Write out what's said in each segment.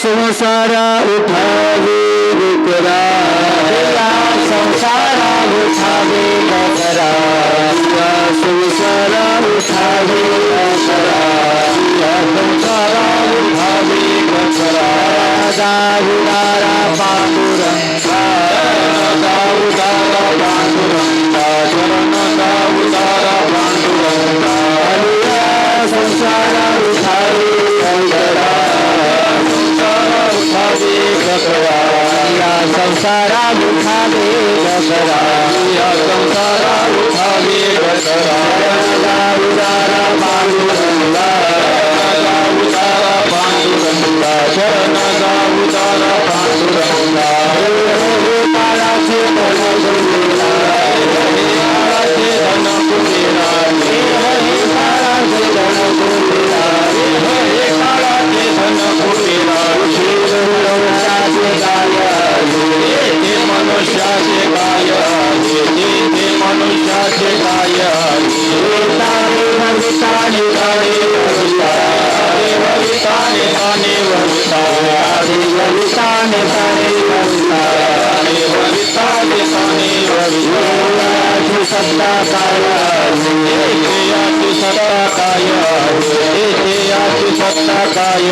संसारा उठावे विकरा संसारा उठावे विकरा संसारा उठावे विकरा संसारा उठावे विकरा दारुदारा पांडुरंगा दारुदारा पांडुरंगा शरण दारुदारा पांडुरंगा संसारा उठावे विकरा संसारा उठावे बकरा संसारा उठावे बकरा उदारा पांडुरंगा उदारा पांडुरंगा शरण उदारा पांडुरंगा काळाचे धन कुंडीला काळाचे धन कुंडीला काळाचे धन कुंडीला काळाचे धन कुंडीला मनुष्याचे काय ते मनुष्याचे काय ताने भविताने ताने भविताने भविताने ताने भविताने भविताने ताने भविताने भविताने ताने भविताने सत्ता काय याची सत्ता काय याची सत्ता काय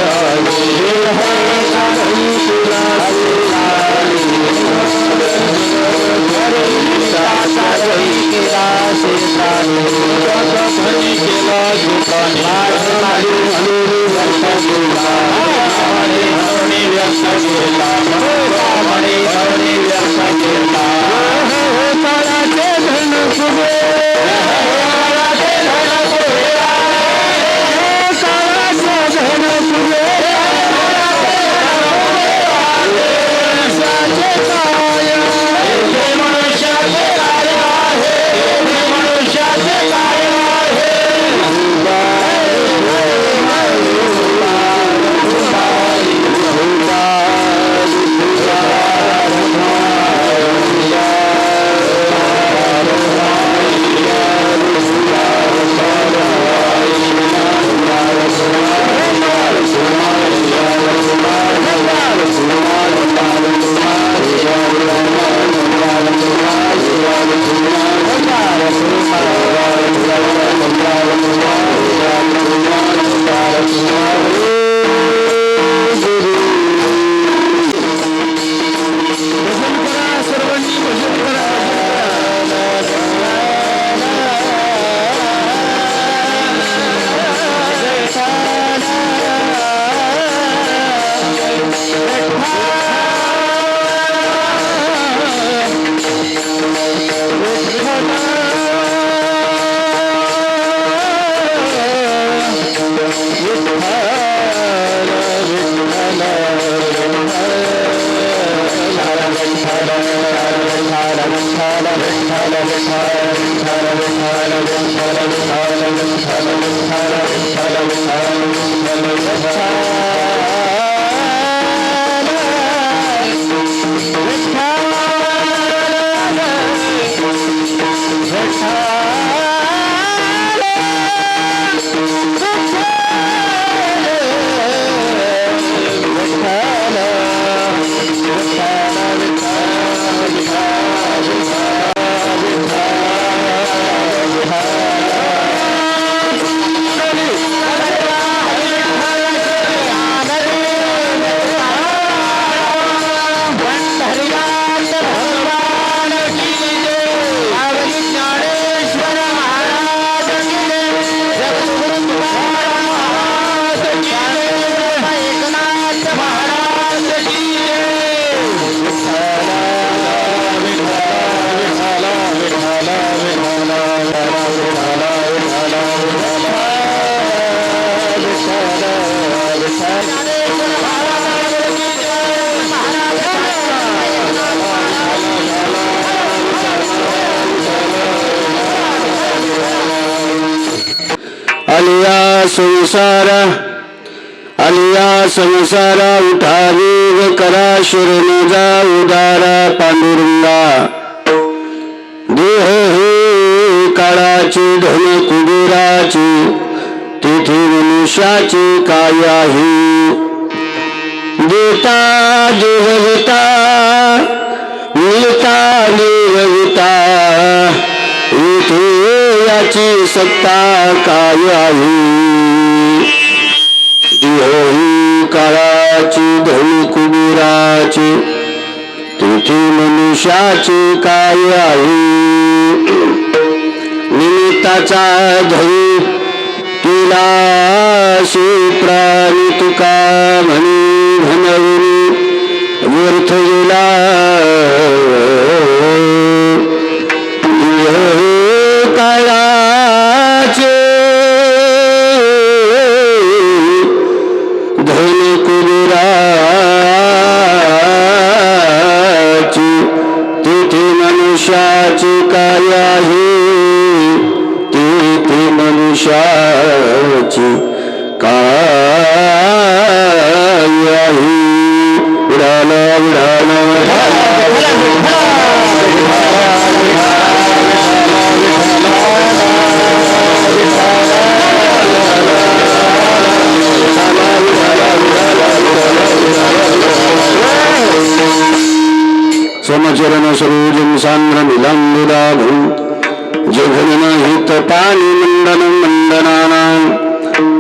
आलिया संसारा उठावी व करा शरण जा उदारा पांडुरंगा देह हे काळाची धन कुबेराची तिथे मनुष्याची काय आहे देता देवता मिळता देवता इथे याची सत्ता काय आहे देह काळाची धन कुबेराची तिथे मनुष्याची काय आहे निमित्ताचा धरी तुलाशी प्राणी तुका म्हणे धनवरी व्यर्थ गेला काळाचे धन कुबेराची तिथे मनुष्याची काय आहे तिथे मनुष्याची काय आहे उडाला उडाला समचरण सरोजं सान्द्रमिलाम्बुदाभं जघनहित पाणि मण्डनं मण्डनानां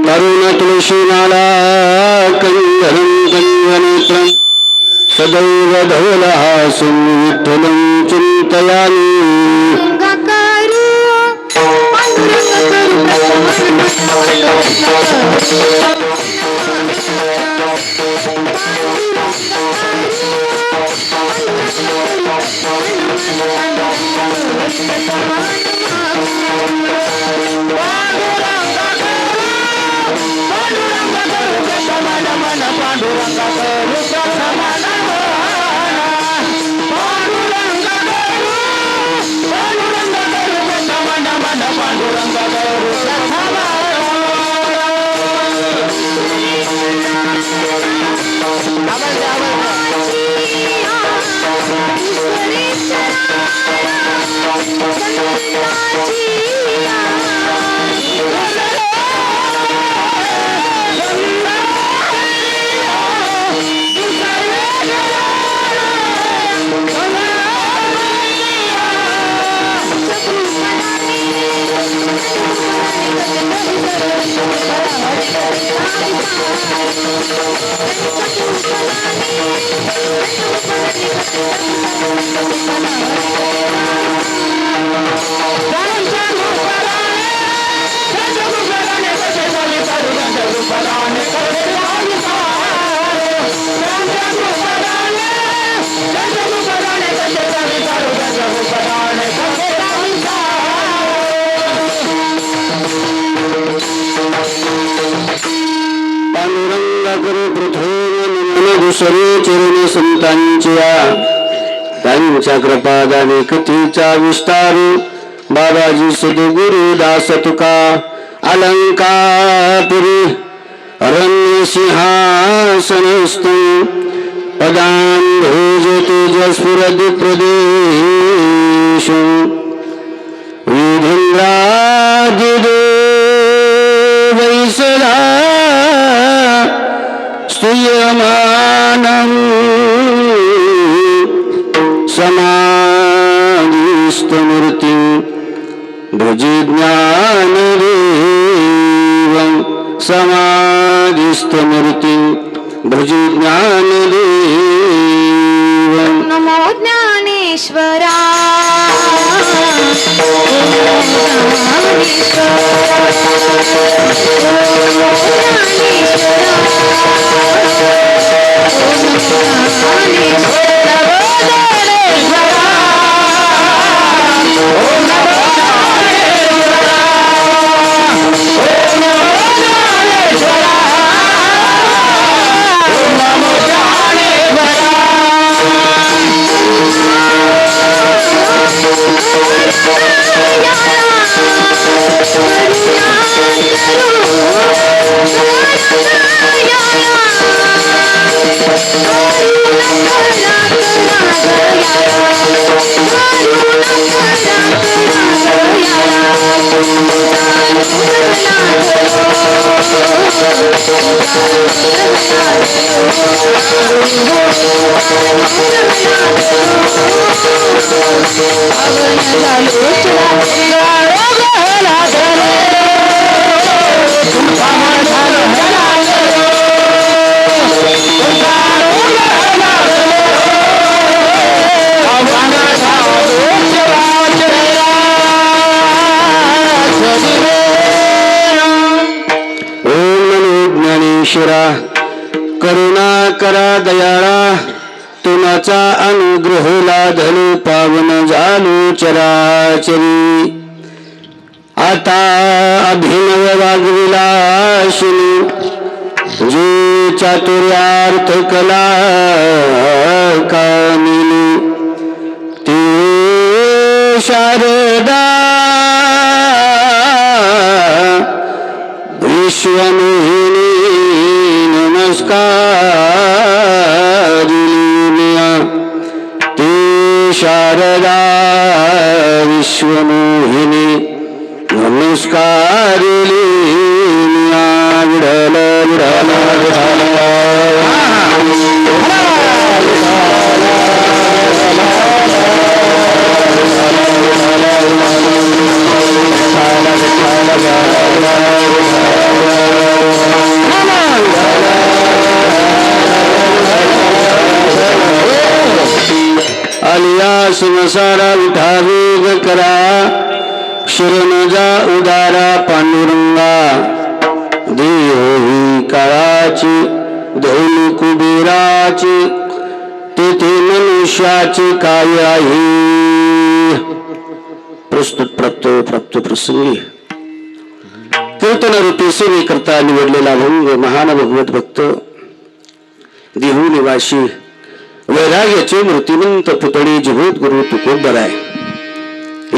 तरुण तुलसीमाला कञ्जरं कञ्जनेत्रं सदैव धवलहासं विठ्ठलं चिन्तयामि दुसरे चरण संतांच्या त्यांच्या कृपादाने कथेचा विस्तार बाबाजी सद्गुरु दास तुका अलंकापुरी रम्य सिंहासनस्थं पदां भोजते जस्फुरदि प्रदेशं विधिन्द्रादिदेवैसदा स्तूयमानं समाधिस्थमूर्तिं भजे ज्ञानदेवं समाधिस्थमूर्तिं भजे ज्ञानदेवं नमो ज्ञानेश्वरा Hare ज्ञानेश्वरा करुणा करा दयाळा तुमचा अनुग्रह लाधलो पावन झालो चराचरी आता अभिनव वागविलाशिनी जे चातुर्यार्थ कला कामिनी ते शारदा विश्वमोहिनी नमस्कारिण्या ते शारदा विश्वमोहिनी नमस्कारिण्या विठ्ठल विठ्ठल आलिया संसारा उठावेग करा शरणजा उदारा पांडुरंगा देहोही काळाची धौल कुबेराची तेथे मनुष्याचे काय आहे प्रस्तुत प्राप्त प्रसंगी कीर्तन रूपी सेवे करता निवडलेला भंग महान भगवत भक्त देहू निवासी वैराग्याचे मूर्तिमंत पुतळे जगत गुरु तुकोबराय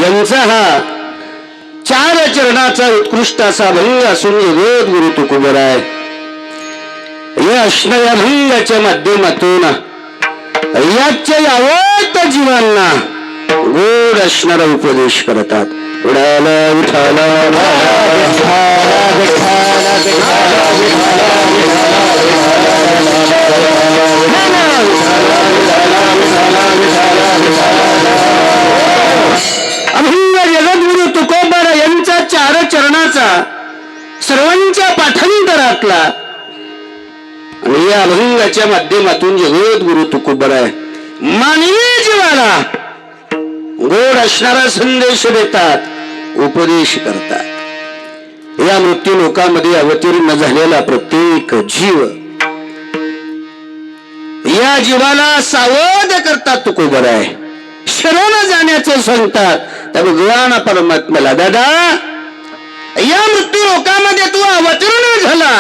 यांचा हा चार चरणाचा उत्कृष्ट असा भंग असून जगत गुरु तुकोबराय या असणाऱ्या भंगाच्या माध्यमातून याच्या यावत जीवांना गोड असणारा उपदेश करतात. उडाला उठाला अभंग जगद्गुरु तुकोबारा यांचा चार चरणाचा सर्वांच्या पाठांतरातला आणि या अभंगाच्या माध्यमातून जगद्गुरु तुकोबारा मानवी जीवाला गोड असणारा संदेश देतात, उपदेश करतात. या मृत्यू लोकामध्ये अवतीर्ण झालेला प्रत्येक जीव या जीवाला सावध करतात. तुकोबराय शरण जाण्याचे सांगतात. त्या भगवान परमात्म्याला दादा या मृत्यू लोकामध्ये तू अवतीर्ण झाला,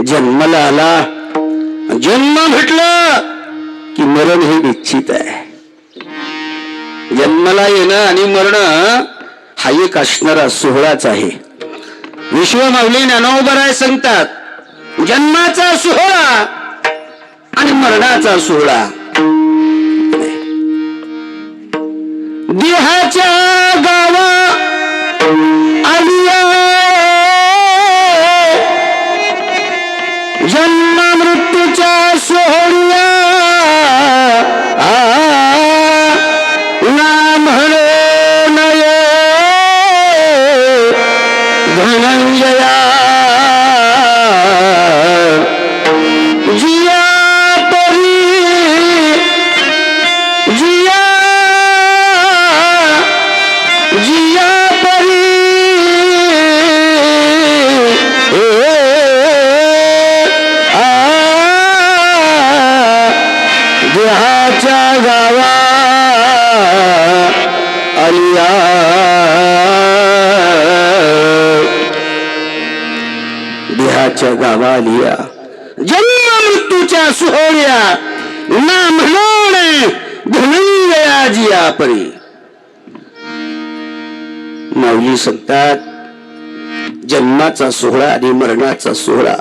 जन्माला आला, जन्म म्हटलं की मरण हे निश्चित आहे. जन्माला येणं आणि मरण हा एक असणारा सोहळाच आहे. विश्वमाऊली ज्ञानोबराय सांगतात जन्माचा सोहळा आणि मरणाचा सोहळा. देहाच्या गावा आलिया जन्म मृत्यूच्या सोहळ्या नाम नये धनंजया जिया परी जिया जिया परी देहाच्या गावा आलिया देहाच्या गावा आलिया जन्म मृत्यूच्या सोहळ्या ना म्हणून धनंजया जिया परी. माऊली सांगतात जन्माचा सोहळा आणि मरणाचा सोहळा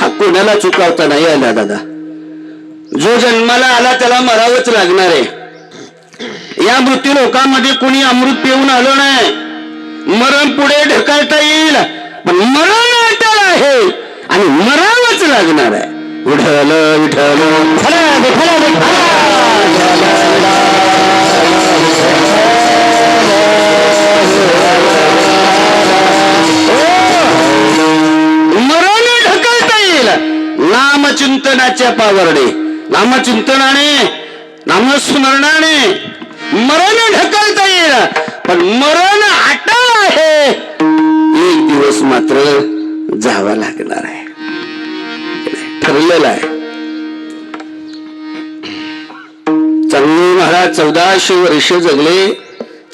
हा कोणाला चुकावता नाही आला दादा. जो जन्माला आला त्याला मरावंच लागणार आहे. या मृत्यू लोकांमध्ये कोणी अमृत पिऊन आलो नाही. मरण पुढे ढकलता येईल पण मरण अटळ आहे आणि मरावंच लागणार आहे. विठ्ठल विठ्ठल विठ्ठल विठ्ठल मरण ढकलता येईल नामचिंतनाच्या पावरडे. नामचिंतनाने नामस्मरणाने मरण ढकलता येईल, पण मरण अटळ आहे. एक दिवस मात्र जावा लागणार आहे, ठरलेलं आहे. चांगले महाराज 1400 वर्ष जगले.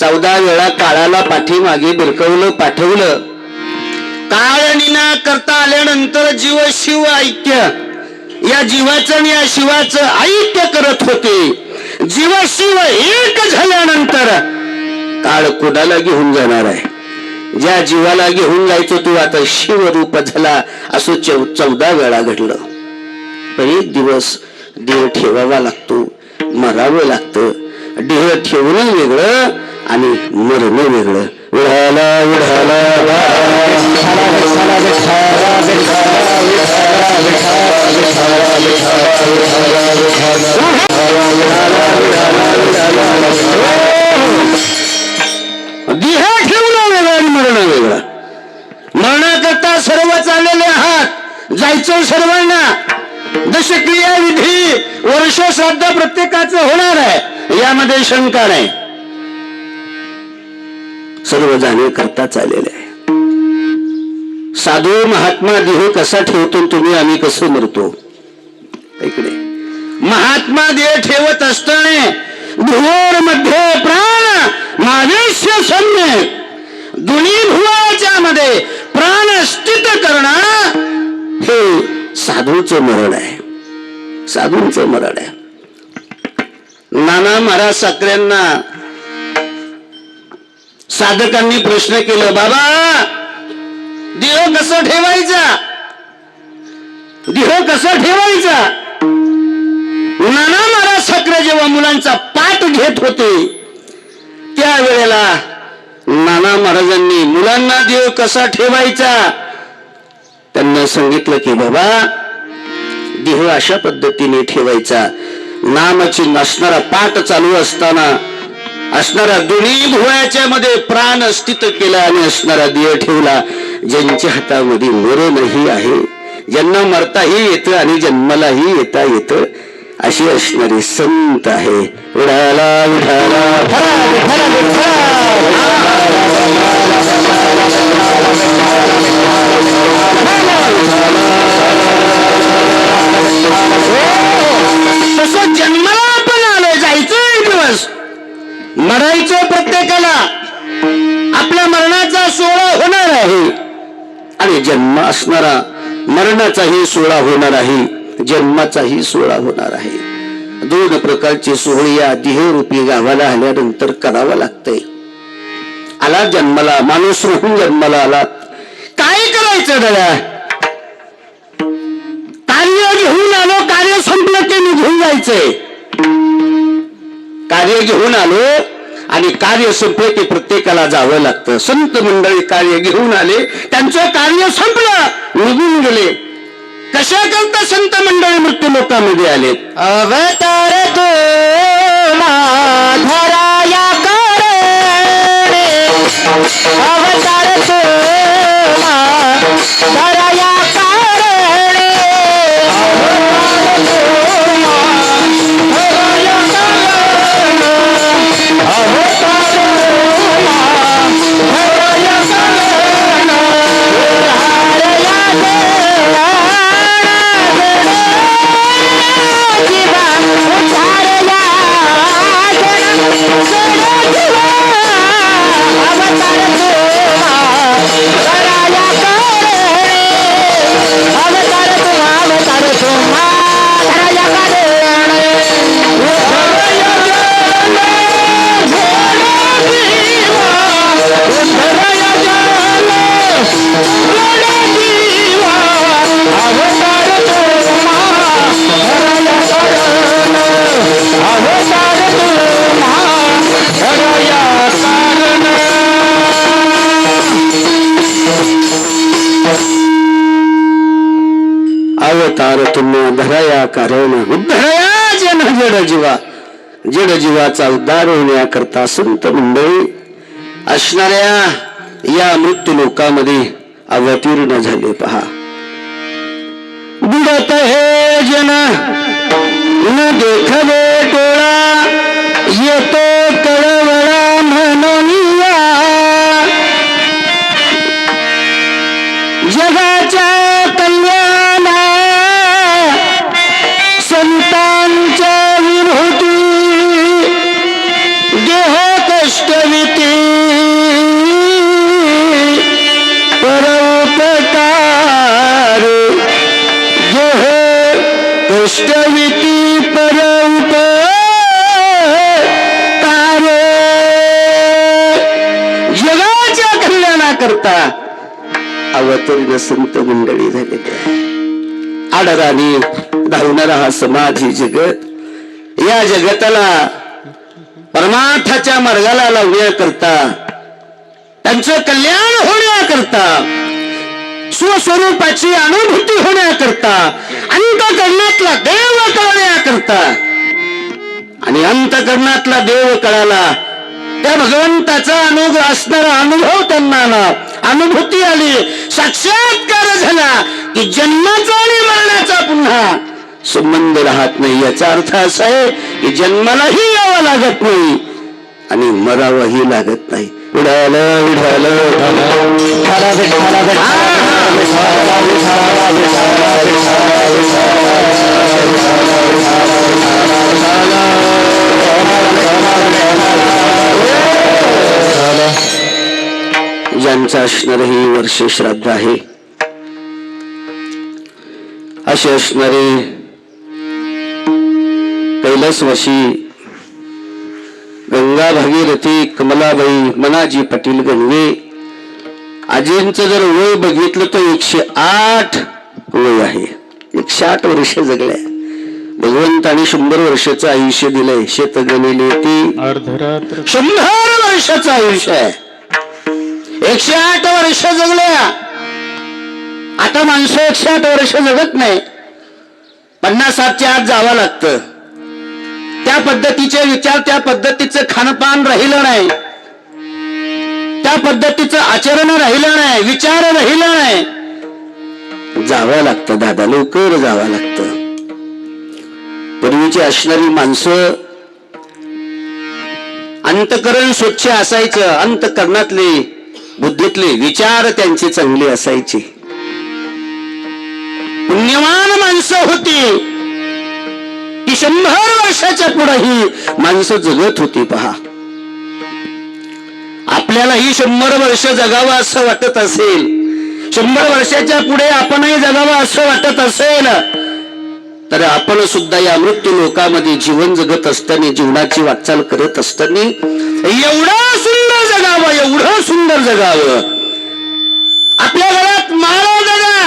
14 वेळा काळाला पाठीमागे बिरकवलं, पाठवलं. काळ निना करता आल्यानंतर जीव शिव ऐक्य, या जीवाचं आणि या शिवाचं ऐक्य करत होते. जीव शिव एक झाल्यानंतर काळ कोणाला घेऊन जाणार आहे? ज्या जीवाला घेऊन जायचं तो आता शिवरूप झाला. असं 14 वेळा घडलं. पण एक दिवस देह ठेवावा लागतो, मरावं लागतं. देह ठेवणं वेगळं आणि मरणं वेगळं. उडाला उडाला देह ठेवणं वेगळं आणि मरणं वेगळं. मरणाकरता सर्व चाललेले आहात, जायचं सर्वांना. दशक्रिया विधी वर्ष श्राद्ध प्रत्येकाचं होणार आहे, यामध्ये शंका नाही. सर्व जाणे करता चाललेले आहे. साधू महात्मा देह कसा ठेवतो तुम्ही, आम्ही कसं मरतो? इकडे महात्मा देह ठेवत असताना भुवर मध्ये प्राण मावेश्य सम्य, दोन्ही भुवाच्या मध्ये प्राण स्थित करणं हे साधूचं मरण आहे. साधूंचं मरण आहे. नाना महाराज साखऱ्यांना साधकांनी प्रश्न केला, बाबा देह कसं ठेवायचा, देह कसं ठेवायचा? नाना महाराज साखरे जेव्हा मुलांचा पाठ घेत होते त्यावेळेला नाना महाराजांनी मुलांना देह कसा ठेवायचा त्यांना सांगितलं की बाबा देह अशा पद्धतीने ठेवायचा. नामाची नसणारा पाठ चालू असताना असणारा दोन्ही भुवयाच्या मध्ये प्राण स्थित केला आणि असणारा देह ठेवला. ज्यांच्या हातामध्ये मरणही आहे, ज्यांना मरताही येतं आणि जन्मालाही येता येतं, अशी असणारे संत आहे. उडाला उडाला तसं जन्माला आपण आलोय, जायचं एक दिवस, मरायचं प्रत्येकाला. आपल्या मरणाचा सोहळा होणार आहे आणि जन्म असणारा मरणाचाही सोहळा होणार आहे, जन्माचाही सोहळा होणार आहे. दोन प्रकारचे सोहळे या देहरूपी गावाला आल्यानंतर करावा लागतंय. आला जन्माला, माणूस रूपून जन्माला आला, काय करायचं दादा? कार्य घेऊन आलो, कार्य संपलं की निघून जायचंय. कार्य घेऊन आलो आणि कार्य संपले की प्रत्येकाला जावं लागतं. संत मंडळी कार्य घेऊन आले, त्यांचं कार्य संपलं, निघून गेले. कशा करता संत मंडळी मृत्यू लोकांमध्ये आले? अवतार तो धराया करे, अवतार तो धराया करे, अवतार उद्धार तुम्ही धराया कारण उद्धरया जन जड जीवा जड जीवाचा उद्धार होण्याकरता संत मंडळी असणाऱ्या या मृत्यू लोकामध्ये अवतीर्ण झाले पहा. बुडत हे जन न देखवे डोळा येतो कळवळा म्हणूनिया जगाच्या कल्याणा संतांच्या विरोधी देह कष्टविती परोपकार देह कष्टविती परोपकार जगाच्या कल्याणाकरता अवतरीण संत मंडळी झालेली आडराने धावणारा हा समाज ही जगत या जगताला परमार्थाच्या मार्गाला लावण्याकरता त्यांचं कल्याण होण्याकरता स्वस्वरूपाची अनुभूती होण्याकरता अंतकरणातला देव कळण्याकरता आणि अंतकरणातला देव कळाला त्या भगवंताचा अनुग्रह असणारा अनुभव त्यांना आला अनुभूती आली साक्षात्कार झाला की जन्माचा आणि मरणाचा पुन्हा संबंध राहत नाही. याचा अर्थ असा आहे की जन्मालाही यावं लागत नाही आणि मरावंही लागत नाही. उडाल उडाल ज्यांचं असणार ही वर्ष श्राद्ध आहे असे असणारे कैलासवासी गंगा भागीरथी कमलाबाई मनाजी पाटील गणवे आजींचं जर वय बघितलं तर 108 वय आहे. 108 वर्ष जगल्या. भगवंताने 100 वर्षाचं आयुष्य दिलंय. शेत गणिले ती 100 वर्षाचं आयुष्य आहे. 108 वर्ष जगल्या. आता माणसं 108 वर्ष जगत नाही. 50-60च्या आत जावं लागतं. त्या पद्धतीचे विचार त्या पद्धतीचं खानपान राहिलं नाही. त्या पद्धतीचं आचरण राहिलं नाही. विचार राहिलं नाही. जावं लागतं दादा लवकर जावं लागतं. पूर्वीची असणारी माणसं अंतकरण स्वच्छ असायचं. अंतकरणातले बुद्धीतले विचार त्यांचे चांगले असायचे. पुण्यवान माणसं होती की 100 वर्षाच्या पुढे ही माणसं जगत होती. पहा आपल्यालाही 100 वर्ष जगावं असं वाटत असेल 100 वर्षाच्या पुढे आपणही जगावं असं वाटत असेल तर आपण सुद्धा या मृत्यू लोकामध्ये जीवन जगत असताना जीवनाची वाटचाल करत असताना एवढं सुंदर जगावं एवढं सुंदर जगावं. आपल्या घरात माळा जगा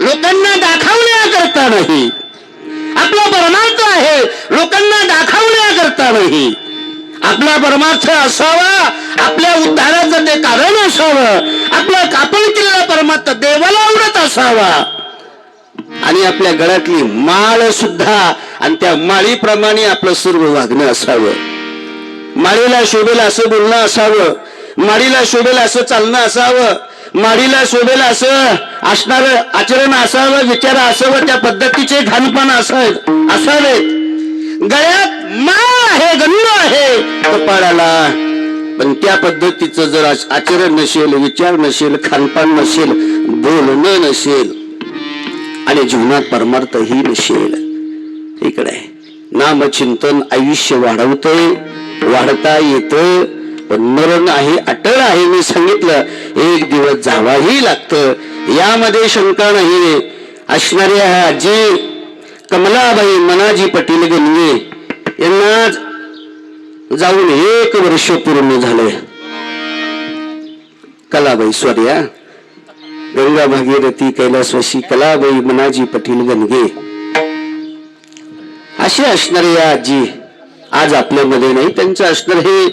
लोकांना दाखवण्याकरता नाही. आपला परमार्थ आहे लोकांना दाखवण्याकरता नाही. आपला परमार्थ असावा आपल्या उद्धाराचं ते कारण असावं. आपला आपण केलेला परमार्थ देवाला आवडत असावा आणि आपल्या गळ्यातली माळ सुद्धा आणि त्या माळीप्रमाणे आपलं सर्व वागणं असावं. माळीला शोभेल असं बोलणं असावं. माळीला शोभेल असं चालणं असावं. माळीला शोभेल असं असणार आचरण असावं. विचार असावं. त्या पद्धतीचे खानपान असावेत. गळ्यात माळ आहे गंध आहे कपाळाला पण त्या पद्धतीचं जर आचरण नसेल विचार नसेल खानपान नसेल बोलणं नसेल आणि जीवनात परमार्थही नसेल. इकडे नामचिंतन आयुष्य वाढवतंय वाढता येतं पण मरण आहे अटळ आहे. मी सांगितलं एक दिवस जावाही लागतं यामध्ये शंका नाही. असणाऱ्या आजी कमलाबाई मनाजी पाटील गणवे यांना जाऊन 1 वर्ष पूर्ण झाले. कलाबाई स्वर्या गंगा भागीरथी कैलासवासी कलाबाई मनाजी पाटील गणगे असे असणारे या आजी आज आपल्यामध्ये नाही. त्यांचं असणार हे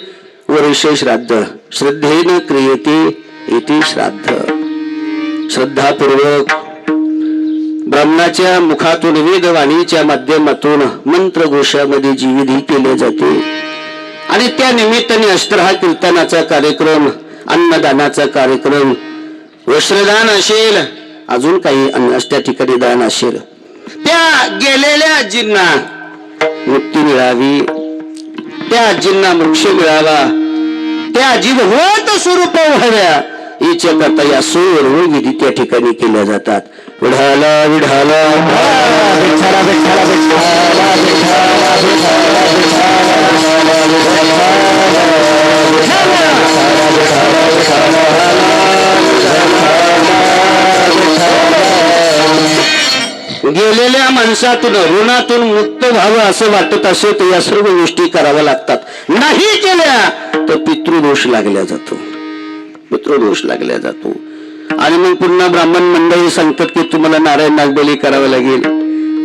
वर्ष श्राद्ध. श्रद्धेन क्रियते इति श्राद्ध. श्रद्धापूर्वक ब्राह्मणाच्या मुखातून वेदवाणीच्या माध्यमातून मंत्रघोषामध्ये जी विधी केले जाते आणि त्या निमित्ताने अष्टहा कीर्तनाचा कार्यक्रम, अन्नदानाचा कार्यक्रम, वस्त्रदान असेल, अजून काही त्या ठिकाणी दान असेल, त्या गेलेल्या आजींना मुक्ती मिळावी, त्या आजींना मोक्ष मिळावा, त्या आजी भगवंत स्वरूप व्हाव्या याच्या करता या सर्व विधी त्या ठिकाणी केल्या जातात. विढाला विढाला विठ्ठला विठ्ठला विठ्ठला गेलेल्या माणसातून ऋणातून मुक्त व्हावं असं वाटत असे तर या सर्व गोष्टी कराव्या लागतात. नाही केल्या तर पितृदोष लागल्या जातो, पितृदोष लागल्या जातो. आणि मग पुन्हा ब्राह्मण मंडळी सांगतात की तुम्हाला नारायण नागबली करावं लागेल,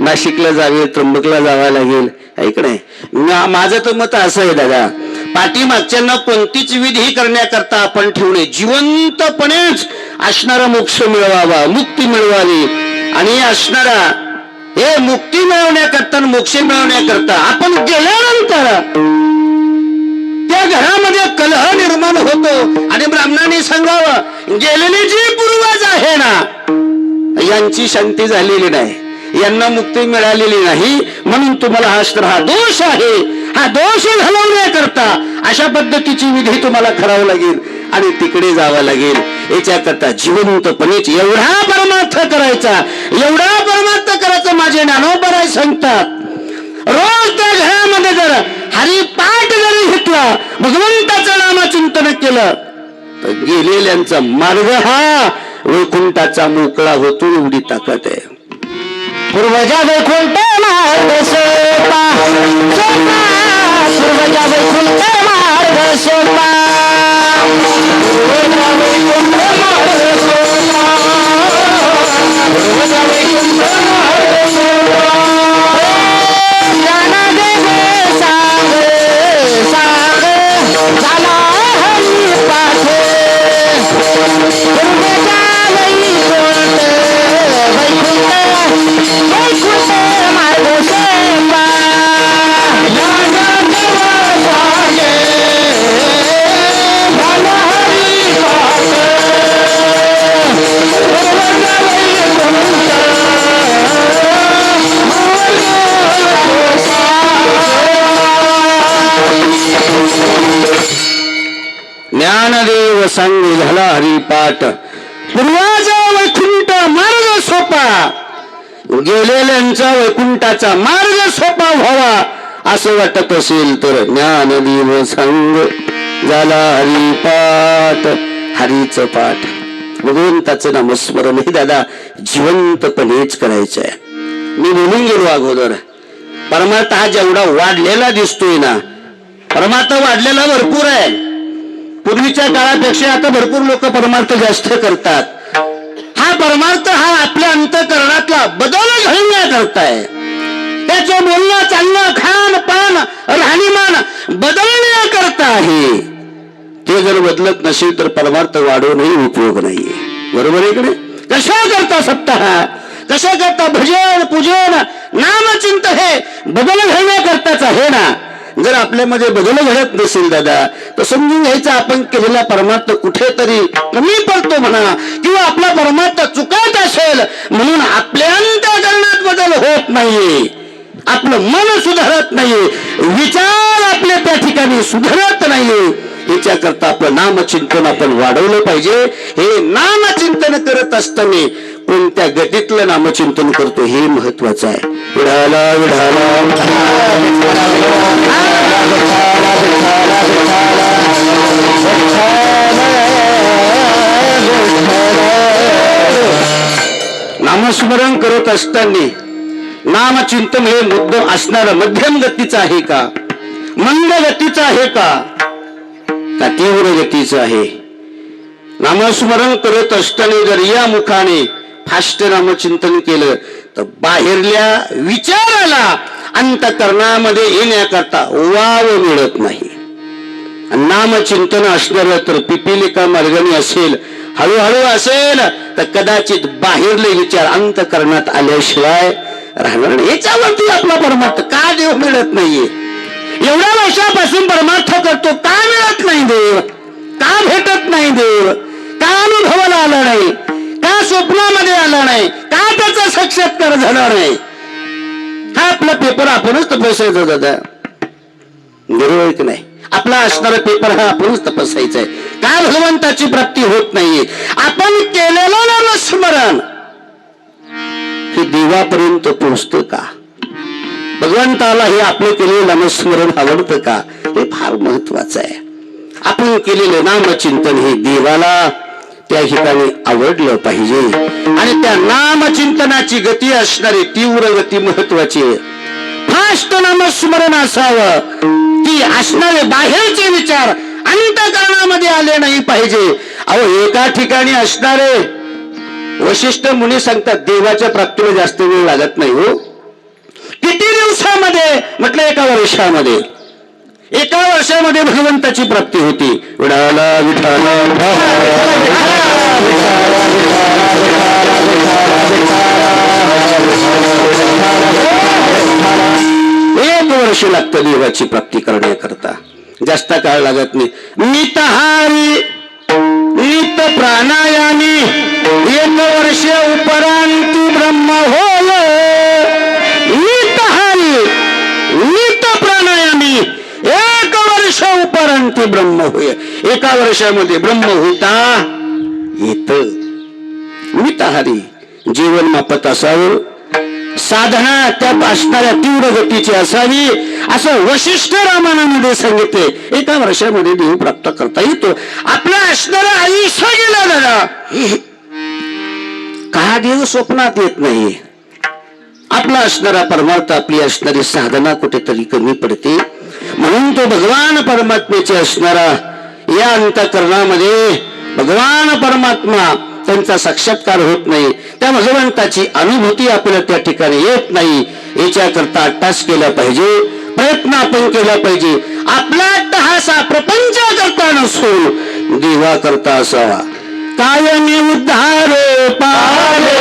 नाशिकला जावे, त्र्यंबकला जावं लागेल. ऐक नाही, माझं तर मत असं आहे दादा, पाठीमागच्यांना कोणतीच विधी करण्याकरता आपण ठेवणे, जिवंतपणेच असणारा मोक्ष मिळवावा, मुक्ती मिळवावी. आणि असणारा हे मुक्ती मिळवण्याकरता, मोक्ष मिळवण्याकरता आपण गेल्यानंतर त्या घरामध्ये कलह निर्माण होतो आणि ब्राह्मणाने सांगावं गेलेले जे पूर्वज आहे ना यांची शांती झालेली नाही, यांना मुक्ती मिळालेली नाही, म्हणून तुम्हाला हा दोष आहे, हा दोष घालवण्याकरता अशा पद्धतीची विधी तुम्हाला करावं लागेल आणि तिकडे जावं लागेल. याच्याकरता जिवंतपणेच एवढा परमार्थ करायचा, एवढा परमार्थ करायचा माझे ज्ञानोबराय सांगतात. रोज त्या घरामध्ये जर हरिपाठ जरी घेतला, भगवंताचं नामचिंतन केलं तर गेलेल्यांचा मार्ग हा वैकुंठाचा मोकळा होतो, एवढी ताकद आहे. पूर्वजा वैकुंठ मार्ग सोपा सोपा, पूर्वजा वैकुंठ मार्ग सोपा, पूर्वजा वैकुंठ मार्ग सोपा, पूर्वजा वैकुंठ मार्ग सोपा. जाना देवे सांग सांग झाला हरिपाठ, पूर्वजा वैकुंठ वैकुंठ वैकुंठ मार्ग सोपा. जाना देवा सांगे झाला हरिपाठ, पूर्वजा वैकुंठ ज्ञानदेव सांग झाला हरिपाठ, पूर्वाचा वैकुंठ मार्ग सोपा. गेलेल्यांचा वैकुंठाचा मार्ग सोपा व्हावा असं वाटत असेल तर ज्ञानदेव सांग झाला हरिपाठ. हरीचं पाठ, भगवंताचं नामस्मरण हे दादा जिवंतपणेच करायचं आहे. मी बोलून गेलो अगोदर, परमार्थ हा जेवढा वाढलेला दिसतोय ना, परमार्थ वाढलेला भरपूर आहे. पूर्वीच्या काळापेक्षा आता भरपूर लोक परमार्थ जास्त करतात. हा परमार्थ हा आपल्या अंतःकरणातला बदल घडवण्याकरता आहे. त्याचं बोलणं, चालणं, खान पान, राहणीमान बदलण्याकरता आहे. ते जर बदलत नसेल तर परमार्थ वाढवूनही उपयोग नाहीये. बरोबर आहे कडे? कशा करता सप्ताह, कशा करता भजन पूजन नामचिंत हे बदल घडण्याकरताच आहे ना. जर आपल्यामध्ये बदल घडत नसेल दादा तर समजून घ्यायचं आपण केलेला परमार्थ कुठेतरी कमी पडतो म्हणा, किंवा आपला परमार्थ चुकत असेल म्हणून आपल्या अंतःकरणात बदल होत नाहीये, आपलं मन सुधारत नाहीये, विचार आपल्या त्या ठिकाणी सुधारत नाहीये. याच्याकरता आपलं नामचिंतन आपण वाढवलं पाहिजे. हे नामचिंतन करत असताना कोणत्या गतीतलं नामचिंतन करतो हे महत्वाचं आहे. विढाला विढाला नामस्मरण करत असताना नामचिंतन हे मुद्दा असणारं मध्यम गतीचं आहे का, मंद गतीचं आहे का तीव्र गतीचं आहे? नामस्मरण करत असताना जर या मुखाने फास्ट नामचिंतन केलं तर बाहेरल्या विचाराला अंतःकरणामध्ये येण्याकरता वाव मिळत नाही. नामचिंतन असणार तर पिपीलिका मार्गाने असेल, हळूहळू असेल तर कदाचित बाहेरले विचार अंतकरणात आल्याशिवाय राहणार नाही. याच्यावरती आपला परमार्थ का देव मिळत नाहीये? एवढ्या वर्षापासून परमार्थ करतो, का मिळत नाही देव? का भेटत नाही देव? का अनुभवाला आला नाही? का स्वप्नामध्ये आला नाही? का त्याचा साक्षात्कार झाला नाही? हा आपला पेपर आपणच तपासायचा दादा, बरोबर की नाही? आपला असणारा पेपर हा आपणच तपासायचा आहे. का भगवंताची प्राप्ती होत नाहीये? आपण केलेलं नामस्मरण हे देवापर्यंत पोहोचतं का? भगवंताला हे आपलं केलेलं नामस्मरण आवडतं का? हे फार महत्वाचं आहे. आपण केलेलं नामचिंतन हे देवाला त्या ठिकाणी आवडलं पाहिजे. आणि त्या नामचिंतनाची गती असणारी तीव्र गती महत्वाची आहे. फास्ट नामस्मरण असावं की असणारे बाहेरचे विचार अंतःकरणामध्ये आले नाही पाहिजे. अहो एका ठिकाणी असणारे वशिष्ठ मुनी सांगतात देवाच्या प्राप्तीला जास्त वेळ लागत नाही हो. किती दिवसामध्ये? म्हटलं एका वर्षामध्ये. एका वर्षामध्ये भगवंताची प्राप्ती होती. विठाला विठाला एक वर्ष लागतं देवाची प्राप्ती करण्याकरता, जास्त काळ लागत नाही. नितहारी नित प्राणायामी एक वर्ष उपरांती ब्रह्म होय. नितहारी नित प्राणायामी एक वर्ष उपरांती ब्रह्म होय. एका वर्षामध्ये ब्रह्म होता येत. नितहारी जीवन मापत असावं, साधना त्या असणाऱ्या तीव्र गतीची असावी असं वशिष्ठ रामायणामध्ये सांगितले. एका वर्षामध्ये देव प्राप्त करता येतो. आपलं असणारं आयुष्य गेलं दादा, का देव स्वप्नात येत नाही? आपला असणारा परमार्थ, आपली असणारी साधना कुठेतरी कमी पडते. म्हणून तो भगवान परमात्म्याचे असणारा या अंतःकरणामध्ये भगवान परमात्मा त्यांचा साक्षात्कार होत नाही. त्या भगवंताची अनुभूती आपल्याला त्या ठिकाणी येत नाही. याच्याकरता अट्टास केला पाहिजे, प्रयत्न आपण केला पाहिजे. आपला अट्टहास हा प्रपंच करता नसून देवा करता असावा. कायमी उद्धार पाले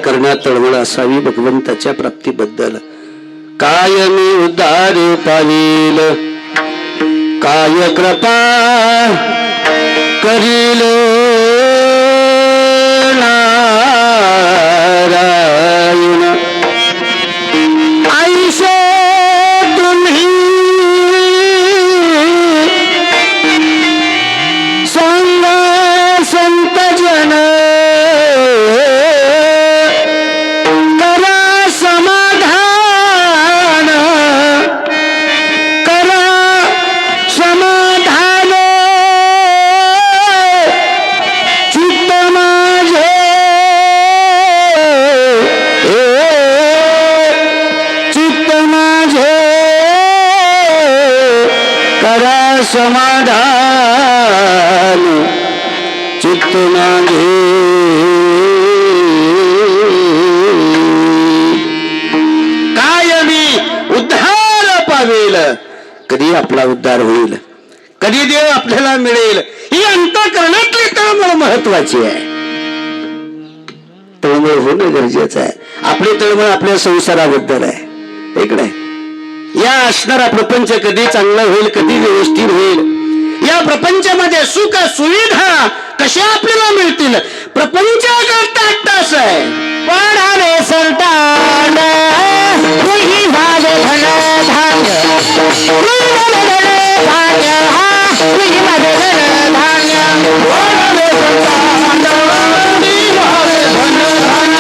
करण्यात तळमळ असावी भगवंताच्या प्राप्तीबद्दल. कायमी उद्धार पावील काय कृपा करील नारायण. आयुष्य तुम्ही संग संत जन समाधान चित्त माझे. कायमी उद्धार पावेल, कधी आपला उद्धार होईल, कधी देव आपल्याला मिळेल, ही अंतःकरणातली तळमळ महत्वाची आहे. तळमळ होणं गरजेचं आहे. आपली तळमळ आपल्या संसाराबद्दल आहे. इकडे या असणारा प्रपंच कधी चांगला होईल, कधी व्यवस्थित होईल, या प्रपंचामध्ये सुख सुविधा कशा आपल्याला मिळतील, प्रपंच करता तास आहे. पडावे संतान तुझी माझे धन धान्य, धान्य हा तुझी माझे धन धान्य. पडावे संतान तुझी माझे धन धान्य,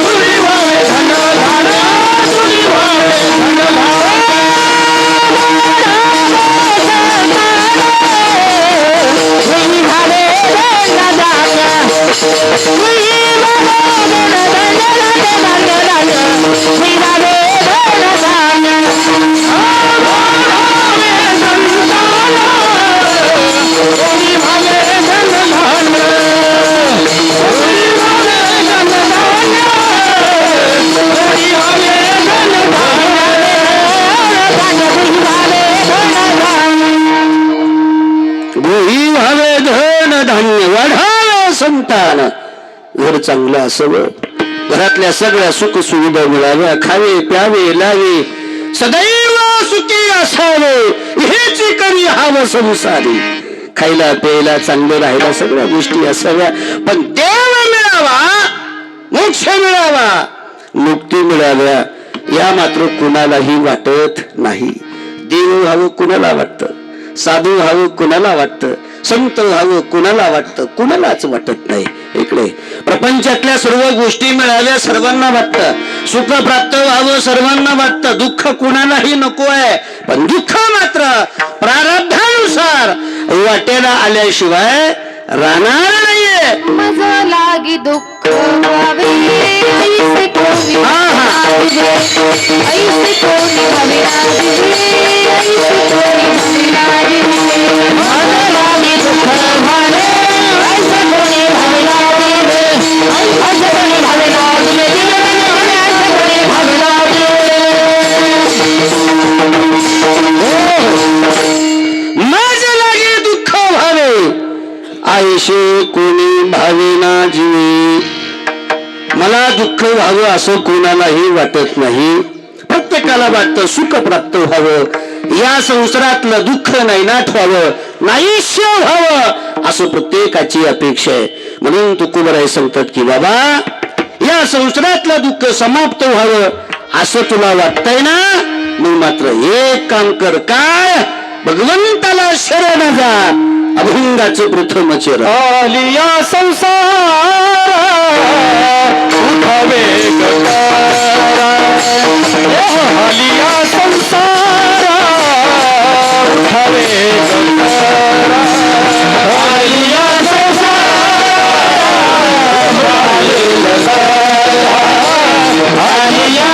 तुझी माझे धन धान्य, तुझी माझे धन धान्य. तुझी माझे धन धान्य, गोही व्हावे धन धान्य, वाढावे संतान. घर चांगलं असावं, घरातल्या सगळ्या सुख सुविधा मिळाव्या, खावे प्यावे लावे, सदैव सुखी असावे, हेच करी हवं संसारी. खायला प्यायला चांगलं राहायला सगळ्या गोष्टी असाव्या, पण देव मिळावा, मोक्ष मिळावा, मुक्ती मिळाव्या, या मात्र कुणालाही वाटत नाही. देव व्हावं कुणाला वाटतं, साधू व्हावं कुणाला वाटतं, संत व्हावं कुणाला वाटतं, कुणालाच वाटत नाही. इकडे प्रपंचातल्या सर्व गोष्टी मिळाव्या सर्वांना वाटतं, सुख प्राप्त व्हावं सर्वांना वाटतं, दुःख कुणालाही नको आहे, पण दुःख मात्र प्रारब्धानुसार वाटेला आल्याशिवाय राहणार नाहीये. मज लागी दुःख व्हावे ऐसे कोणी भाविराजे, ऐसे कोणी भाविराजे, ऐसे कोणी भाविराजे. मज लागी दुःख व्हावे ऐसे कोणी भाविराजे, ऐसे कोणी भाविराजे, ऐसे कोणी भाविराजे. माझ्या लागे दुःख व्हावे आयशे कोणी भावेना जीवे. मला दुःख व्हावं असं कोणालाही वाटत नाही. प्रत्येकाला वाटतं सुख प्राप्त व्हावं, या संसारातलं दुःख नायनाट व्हावं, नाहीश्य व्हावं, असं प्रत्येकाची अपेक्षा आहे. म्हणून तुकोबराय सांगतात की बाबा, या संसारातलं दुःख समाप्त व्हावं असं तुला वाटतंय ना, मग मात्र एक काम कर, काय, भगवंताला शरण जा, अभंगाचं प्रथम चरण. आलिया संसार उठावे गटारा, आलिया संसार उठावे गटारा, आलिया संसार उठावे गटारा, आलिया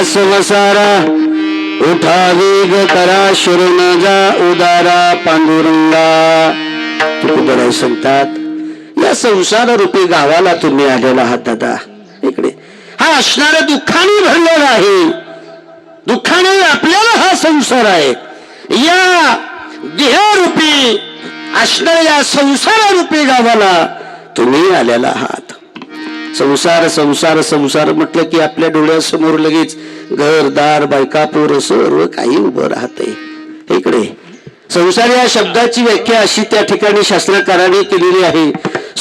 संसारा उठावे ग करा शरण जा उदारा पांडुरंगा. तुकोबराय सांगतात, या संसार रूपी गावाला तुम्ही आलेला आहात दादा. इकडे हा असणाऱ्या दुःखाने भरलेला आहे, दुःखाने आपल्याला हा संसार आहे. या देहरूपी असणाऱ्या संसारूपी गावाला तुम्ही आलेला आहात. संसार संसार संसार म्हटलं की आपल्या डोळ्यासमोर लगेच घरदार बायका पोर सर्व काही उभं राहते. इकडे संसार या शब्दाची व्याख्या अशी त्या ठिकाणी शास्त्रकाराने केलेली आहे,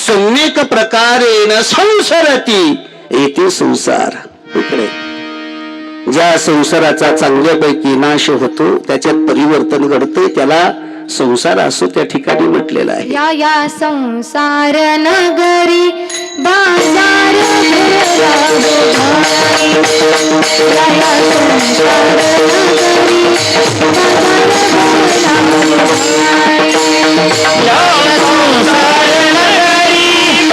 सम्यक प्रकारेण संसारती येथे संसार. इकडे ज्या संसाराचा चांगल्यापैकी नाश होतो, त्याच्यात परिवर्तन घडते, त्याला संसार असो त्या ठिकाणी म्हटलेलं आहे. या या संसार नगरी बाजार भरला गोधाई. या या संसार नगरी बाजार भरला गोधाई. या संसार नगरी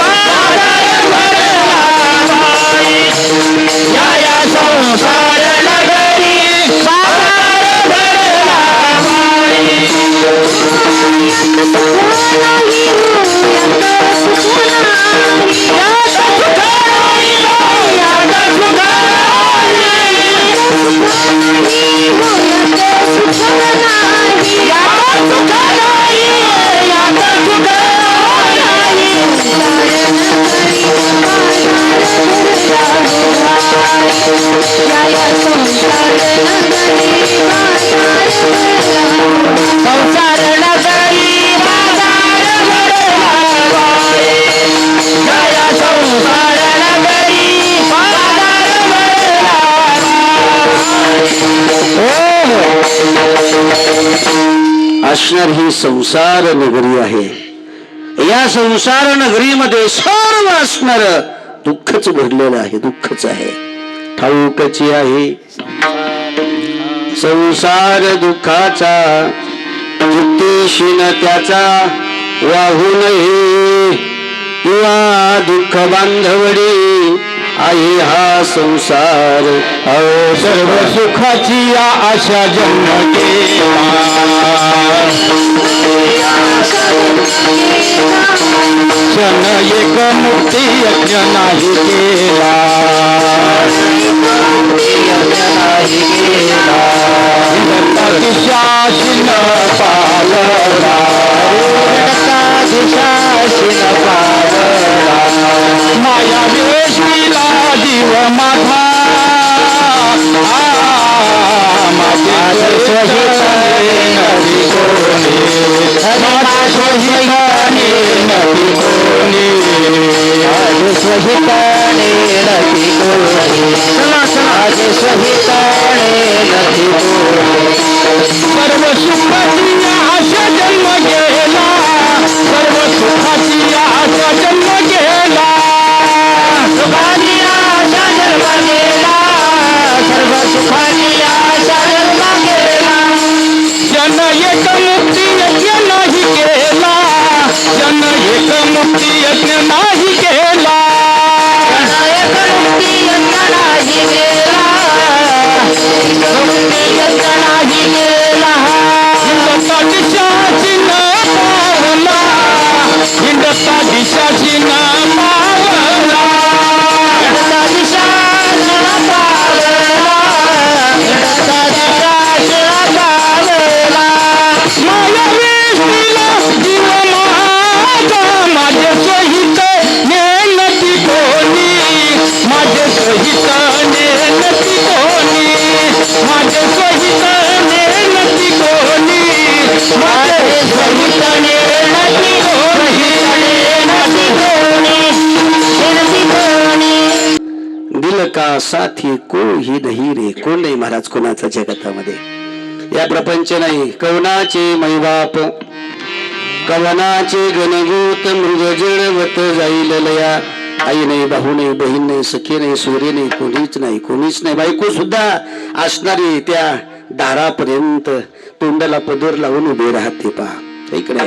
बाजार भरला बाई. या संसार नगरी बाजार भरला बाई. सुखाई होया सुखाई. संसार नगरी बाजार भरला बाई. या संसार नगरी बाजार भरला. असणार ही संसार नगरी आहे. या संसार नगरीमध्ये सर्व असणार दुःखच भरलेलं आहे, दुःखच आहे. ठाऊकची आहे संसार दुःखाचा, युक्तीशीन त्याचा वाहू नये. किंवा दुःख बांधवडी आहे हा संसार. सर्व सुखाची आशा जन्म केला. क्षण एक मुक्ती यज्ञ नाही केला. दिशाशीन पावला. दिशाशीन पावला. माया वेशविला जीव माझा. माझे सोहिताने नदी कोणी. माझे सोहिताने नदी कोणी. माझे सोहिताने नदी कोणी. माझे सोहिताने नदी कोणी. सर्व सुखाची आशा जन्म गेला. सर्व सुखाची आशा जन्म गेला. सुखाची आशा जन्म गेला. सर्व सुखाची आशा जन्म गेला. जन एक मुक्ती यज्ञ नाही केला. जन एक मुक्ती यज्ञ नाही केला. एक मुक्ती यज्ञ नाही केला. मुक्ती यज्ञ नाही केला. हिंदता दिशाची न पावला. हिंदता दिशाची न पावला. हिंदता दिशाची न पावला. हिंदता दिशाची न पावला. माया वेशविला जीव माझा. माझे सोहित नेनती कोणी. माझे सोहित नेनती कोणी. माझे सोहित नेनती कोणी. माझे सोहित नेनती कोणी. नेनती कोणी. नेनती कोणी. दिल का साथी कोही नाही रे. कोण नाही महाराज कोणाचा जगतामध्ये. या प्रपंच नाही. कवनाचे मैबाप, कवनाचे गणगूत मृग जळवत जाईल लया. आई नाही, भाऊ नाही, बहीण नाही, सखी नाही, सूर्य नाही, कोणीच नाही, कोणीच नाही. बायको सुद्धा असणारी त्या दारापर्यंत तोंडाला पदर लावून उभे राहते. पहा इकडे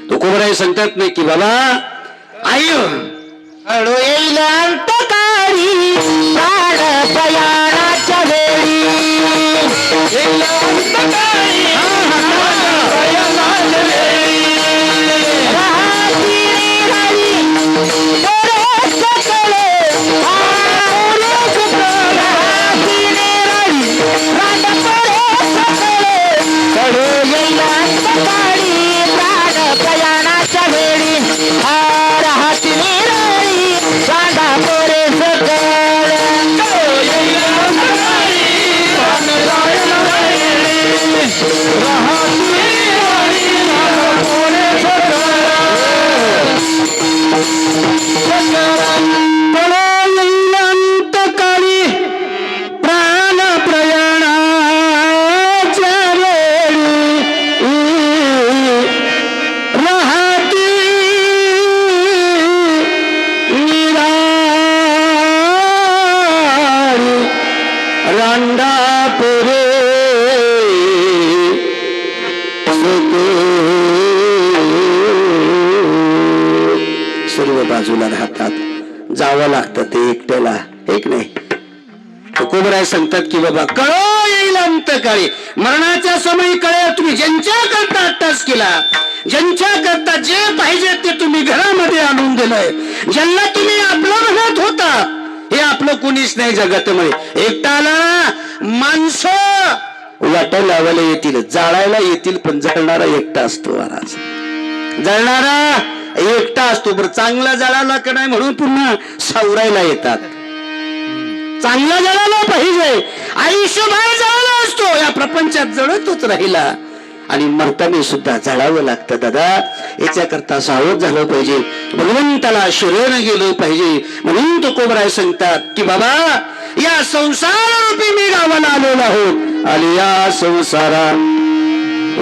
तुकोबराय सांगतात नाही की बाबा आई हळू येईल अंतकारी प्राण प्रयाणाच्या वेळी. येईल अंतकारी प्राण प्रयाणाच्या वेळी. राहती हरी बरे सकळे आरे सुख. राहती हरी प्राण बरे सकळे. हळू येईल अंतकारी प्राण प्रयाणाच्या वेळी. राहती सांगा पोरे सकळ. सर्व बाजूला राहतात, जावं लागतं ते एकट्याला, एक नाही. तुकोबराय सांगतात की बाबा कळो येईल अंतकाळी, मरणाच्या समयी कळेल तुम्ही ज्यांच्या करता अट्टास केला, ज्यांच्या करता जे पाहिजे ते तुम्ही घरामध्ये आणून दिलंय, ज्यांना तुम्ही आपलं म्हणत होता, हे आपलं कोणीच नाही जगातमध्ये. एकटा आला, माणसं वाटा लावायला येतील, जाळायला येतील, पण जळणारा एकटा असतो महाराज, जळणारा एकटा असतो. बरं चांगला जळाला का नाही म्हणून पुन्हा सावरायला येतात. चांगला जळाला पाहिजे, आयुष्यभर जळाला असतो, या प्रपंचात जळतच राहिला आणि मरताना सुद्धा जळावं लागतं. दादा याच्याकरता सावध झालं पाहिजे, भगवंताला शरण गेलं पाहिजे. म्हणून तुकोबराय सांगतात की बाबा या संसार मी गावाला आलेलो आहोत, आणि या संसारा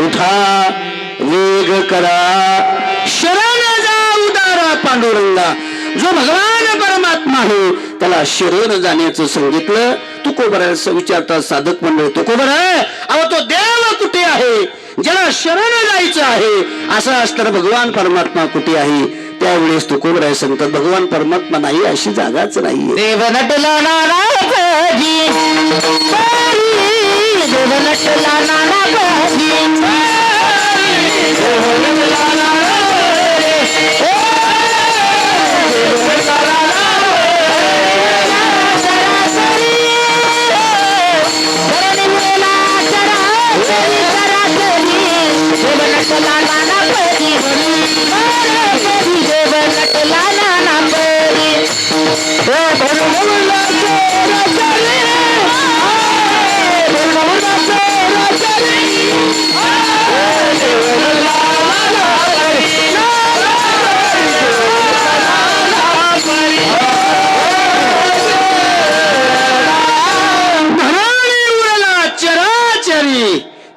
उठा वेग करा, शरण जा उदारा पांडुरंगा. जो भगवान परमात्मा आहे त्याला शरण जाण्याचं सांगितलं. तुकोबराय विचारतात साधक मंडळ, तुकोबराय अहो तो देव कुठे आहे, ज्याला शरण जायचं आहे, असं असताना भगवान परमात्मा कुठे आहे? त्यावेळेस तुकोबराय सांगतात भगवान परमात्मा नाही अशी जागाच नाहीये. देव नटला नाना पाजी, देव नटला नाना पाजी, देव नटला नाना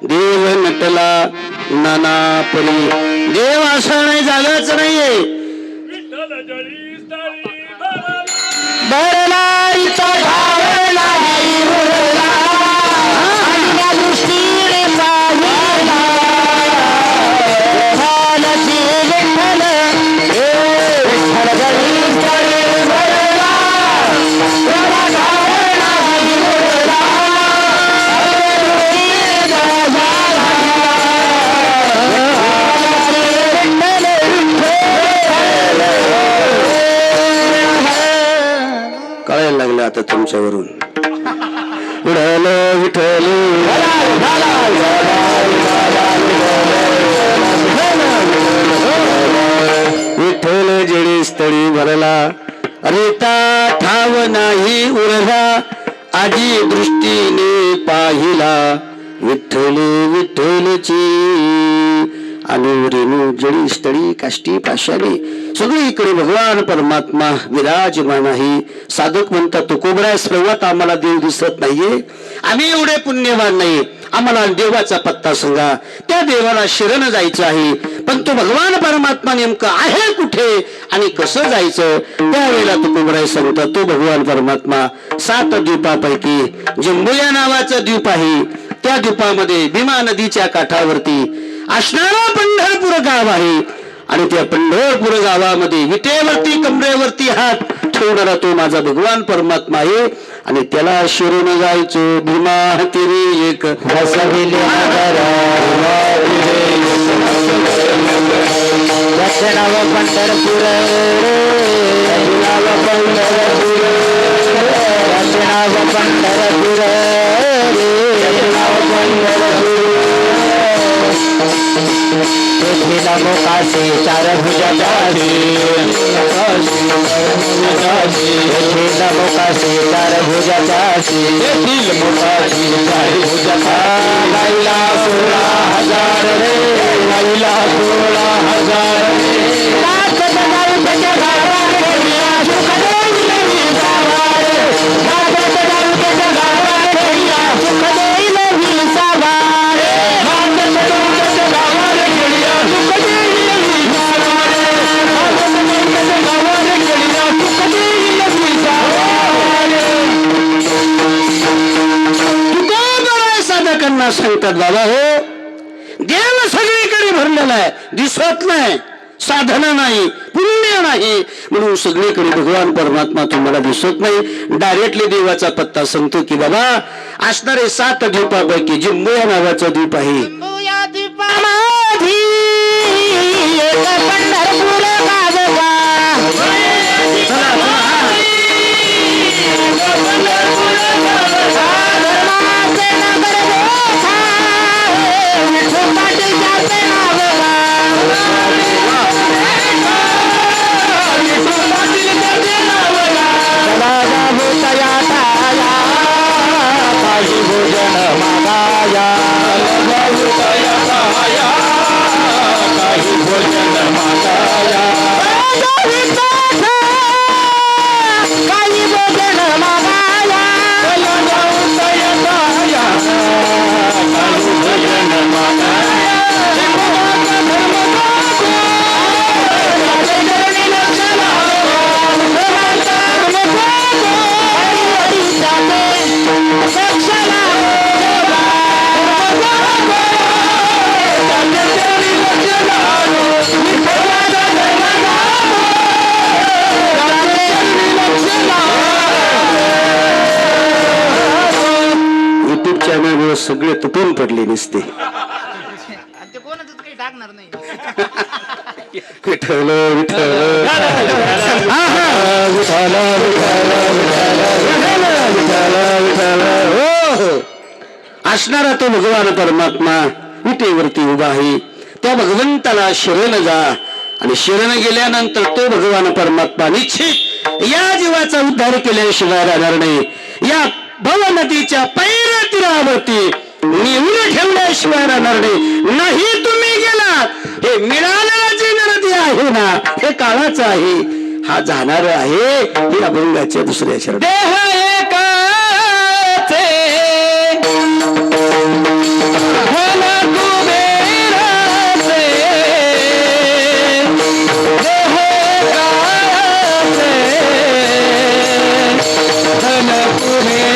देव नटला नाना परी. देव असा नाही, जागाच नाहीये. कळायला लागलं आता तुमच्यावरून. उडाल विठ्ठल विठ्ठल जेडी स्थळी भरला, रेता ठाव नाही उरला, आजी दृष्टीने पाहिला, विठ्ठल विठ्ठलची अनुरेणू जडी स्थळी काष्टी पाशाने सगळीकडे भगवान परमात्मा विराजमान आहे. साधक म्हणतात तुकोबराय सर्वात आम्हाला देव दिसत नाहीये, आम्ही एवढे पुण्यवान नाही, आम्हाला देवाचा पत्ता सांगा, त्या देवाला शरण जायचं आहे, पण तो भगवान परमात्मा नेमका आहे कुठे आणि कसं जायचं? त्यावेळेला तुकोबराय सांगतात तो भगवान परमात्मा 7 द्वीपापैकी जंबुया नावाचा द्वीप आहे, त्या द्वीपामध्ये भीमा नदीच्या काठावरती असणारा पंढरपूर गाव आहे, आणि त्या पंढरपूर गावामध्ये विटेवरती कमरेवरती हात ठेवणारा तो माझा भगवान परमात्मा आहे, आणि त्याला शरण जायचं. भीमा तिरी एक नाव पंढरपूर, नाव पंढरपूर, नाव पंढरपूर, नाव पंढरपूर. तेथील मोकाशी 4 भुजाची, तेथील मोकाशी 4 भुजाची, तेथील मोकाशी 4 भुजाचा. गाईला 16,000 रे, गाईला 16,000 रे. सांगतात बाबा हो, देव सगळीकडे भरलेला आहे, दिसत नाही, साधना नाही, पुण्य चिन्मय नाही म्हणून सगळीकडे भगवान परमात्मा तुम्हाला दिसत नाही. डायरेक्टली देवाचा पत्ता सांगतो की बाबा असणारे 7 द्वीपापैकी जिंबू या नावाचा द्वीप आहे. या दीपामाधी एक पंढरपूर गाजवा. धर्माचे नगर मोठा, विठू पाटीलचे नाव काही भोजन मागाया, काही भोजन मागाया, काही भोजन मागाया, काही भोजन मागाया. युट्यूब चॅनलवर सगळे तुटून पडले नसते. ते कोणच काही टाकणार नाही. विठ्ठल विठ्ठल असणारा तो भगवान परमात्मा विटेवरती उभा आहे. त्या भगवंताला शरण जा आणि शरण गेल्यानंतर तो भगवान परमात्मा निश्चित या जीवाचा उद्धार केल्याशिवाय राहणार नाही. या भव नदीच्या पैरा तीरावरती नेऊन ठेवल्याशिवाय राहणार नाही. तुम्ही गेलात हे मिळालेलं जी नदी आहे ना हे काळाचं आहे, हा जाणार आहे. हे अभंगाच्या दुसऱ्या शरण देह एकाचे धन कुबेराचे, देह एकाचे धन कुबेराचे.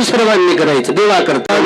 सर्वांनी करायचं देवा करता.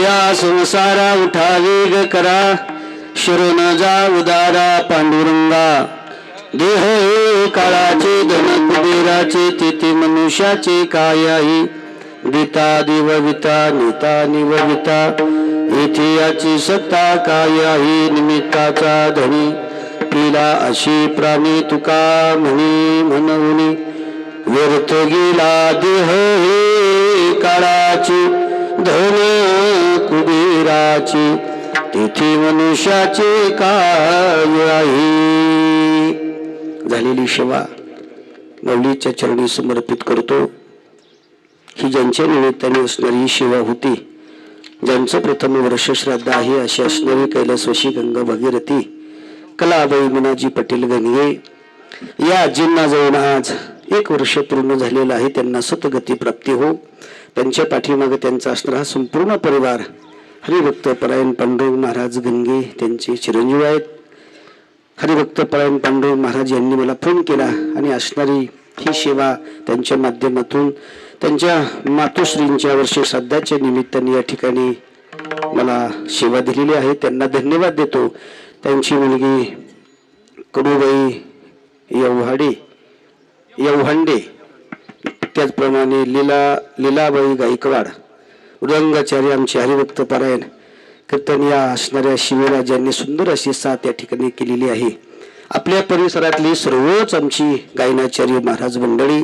या संसारा उठा वेग करा, शरण जा उदारा पांडुरंगा. देह हे काळाचे धन कुबेराचे, तेथे मनुष्याचे काय आहे. दिता देवविता नेता निवविता, येथे याची सत्ता काय आहे. निमित्ताचा धनी पिला अशी प्राणी तुका म्हणे म्हणून. व्यर्थ गेला देह हे काळाची, धन कुबेराची, तेथे मनुष्याचे काय आहे. झालेली सेवा माऊलीच्या चरणी समर्पित करतो. ही ज्यांच्या निमित्ताने असणारी ही सेवा होती, ज्यांचं प्रथम वर्ष श्राद्ध आहे अशी असणारी कैलासवासी गंगा भागीरथी कलाबाई मनाजी पटेल गणगे या आजींना जाऊन आज 1 वर्ष पूर्ण झालेलं आहे. त्यांना सतगती प्राप्ती हो. त्यांच्या पाठीमागे त्यांचा असणारा हा संपूर्ण परिवार हरिभक्त परायण पांडुरंग महाराज गणगे त्यांचे चिरंजीव आहेत. हरिभक्त परायण पांडुरंग महाराज यांनी मला फोन केला आणि असणारी ही सेवा त्यांच्या माध्यमातून त्यांच्या मातोश्रींच्या वर्ष श्राद्धाच्या निमित्ताने या ठिकाणी मला सेवा दिलेली आहे. त्यांना धन्यवाद देतो. त्यांची मुलगी कडूबाई यवहांडे, त्याचप्रमाणे लीलाबाई गायकवाड, मृदंगाचार्य आमचे हरिभक्त पारायण कीर्तन या असणाऱ्या शिवेला ज्यांनी सुंदर अशी साथ या ठिकाणी केलेली आहे. आपल्या परिसरातली सर्वच आमची गायनाचार्य महाराज मंडळी,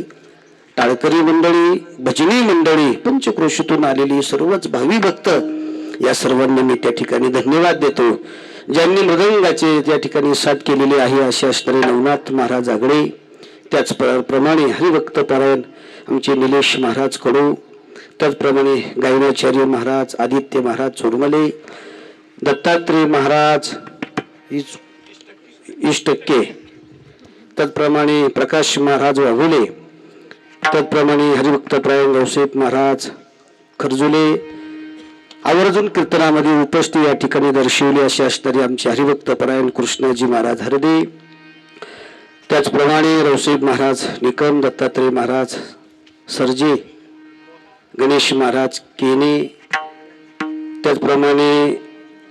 टाळकरी मंडळी, भजनी मंडळी, पंचक्रोशीतून आलेली सर्वच भावी भक्त, या सर्वांना मी त्या ठिकाणी धन्यवाद देतो. ज्यांनी मृदंगाचे त्या ठिकाणी साथ केलेली आहे असे असणारे नवनाथ महाराज आगडे, त्याचप्रमाणे हरिभक्त पारायण आमचे निलेश महाराज कडू, त्याचप्रमाणे गायनाचार्य महाराज आदित्य महाराज चोरमले, दत्तात्रय महाराज इष्टक्के, त्याचप्रमाणे प्रकाश महाराज वाघोले, त्याचप्रमाणे हरिभक्त पारायण गौसेप महाराज खरजुले आवर्जून कीर्तनामध्ये उपस्थित या ठिकाणी दर्शवले असे असणारे आमचे हरिभक्त परायण कृष्णाजी महाराज हरदे, त्याचप्रमाणे रौसाहेब महाराज निकम, दत्तात्रय महाराज सरजे, गणेश महाराज केने, त्याचप्रमाणे